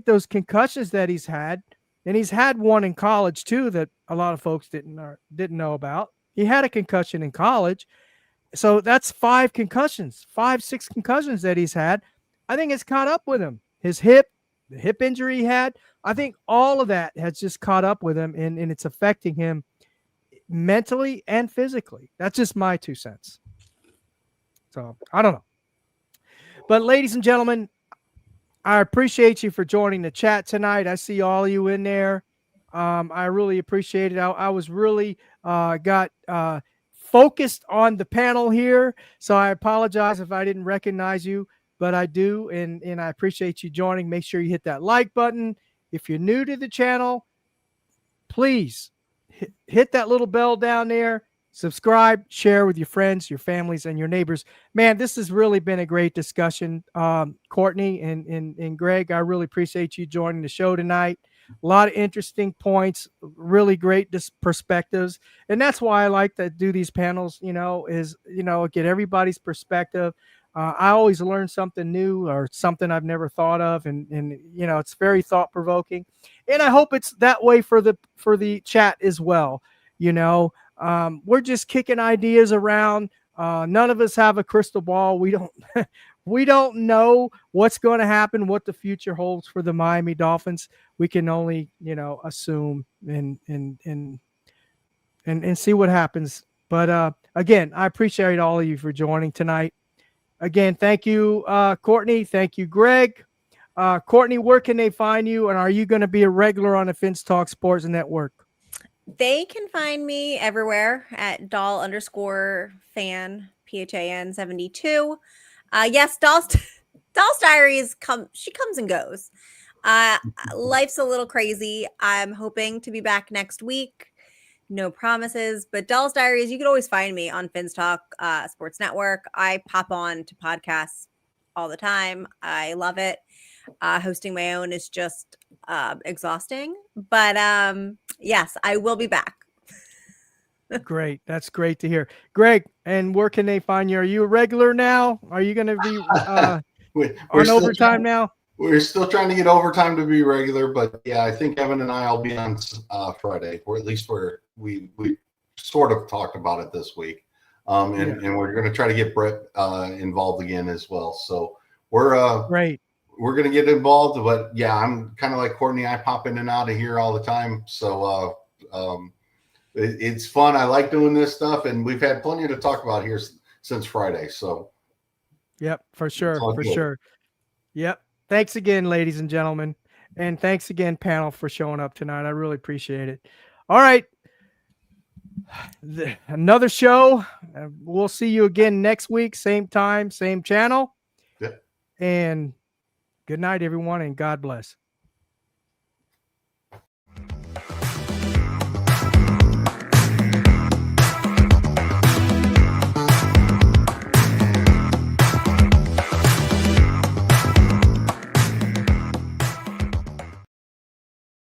those concussions that he's had, and he's had one in college too that a lot of folks didn't know about. He had a concussion in college, so that's 6 concussions that he's had. I think it's caught up with him. His the hip injury he had. I think all of that has just caught up with him, and it's affecting him mentally and physically. That's just my 2 cents. So I don't know. But ladies and gentlemen, I appreciate you for joining the chat tonight. I see all of you in there. I really appreciate it. I was really got focused on the panel here, so I apologize if I didn't recognize you, but I do, and I appreciate you joining. Make sure you hit that like button. If you're new to the channel, please hit that little bell down there. Subscribe, share with your friends, your families, and your neighbors. Man, this has really been a great discussion. Courtney and Greg, I really appreciate you joining the show tonight. A lot of interesting points, really great perspectives. And that's why I like to do these panels, get everybody's perspective. I always learn something new or something I've never thought of. And it's very thought provoking. And I hope it's that way for the chat as well. We're just kicking ideas around. None of us have a crystal ball. We don't know what's going to happen, what the future holds for the Miami Dolphins. We can only, assume and see what happens. But again, I appreciate all of you for joining tonight. Again, thank you, Courtney. Thank you, Greg. Courtney, where can they find you? And are you going to be a regular on the Finns Talk Sports Network? They can find me everywhere at doll_fan, PHAN 72. Yes, Doll's Diaries she comes and goes. Life's a little crazy. I'm hoping to be back next week. No promises, but Doll's Diaries, you can always find me on Finns Talk Sports Network. I pop on to podcasts all the time. I love it. Hosting my own is just exhausting, but yes, I will be back. Great. That's great to hear. Greg, and where can they find you? Are you a regular now? Are you going to be on overtime now? We're still trying to get overtime to be regular, but yeah, I think Evan and I will be on Friday, or at least we sort of talked about it this week. And we're going to try to get Brett involved again as well. So we're great. We're going to get involved, but yeah, I'm kind of like Courtney. I pop in and out of here all the time. So it's fun. I like doing this stuff, and we've had plenty to talk about here since Friday. So yep, for sure. Sure. Yep. Thanks again, ladies and gentlemen. And thanks again, panel, for showing up tonight. I really appreciate it. All right. Another show. We'll see you again next week. Same time, same channel. Yep. And good night, everyone, and God bless.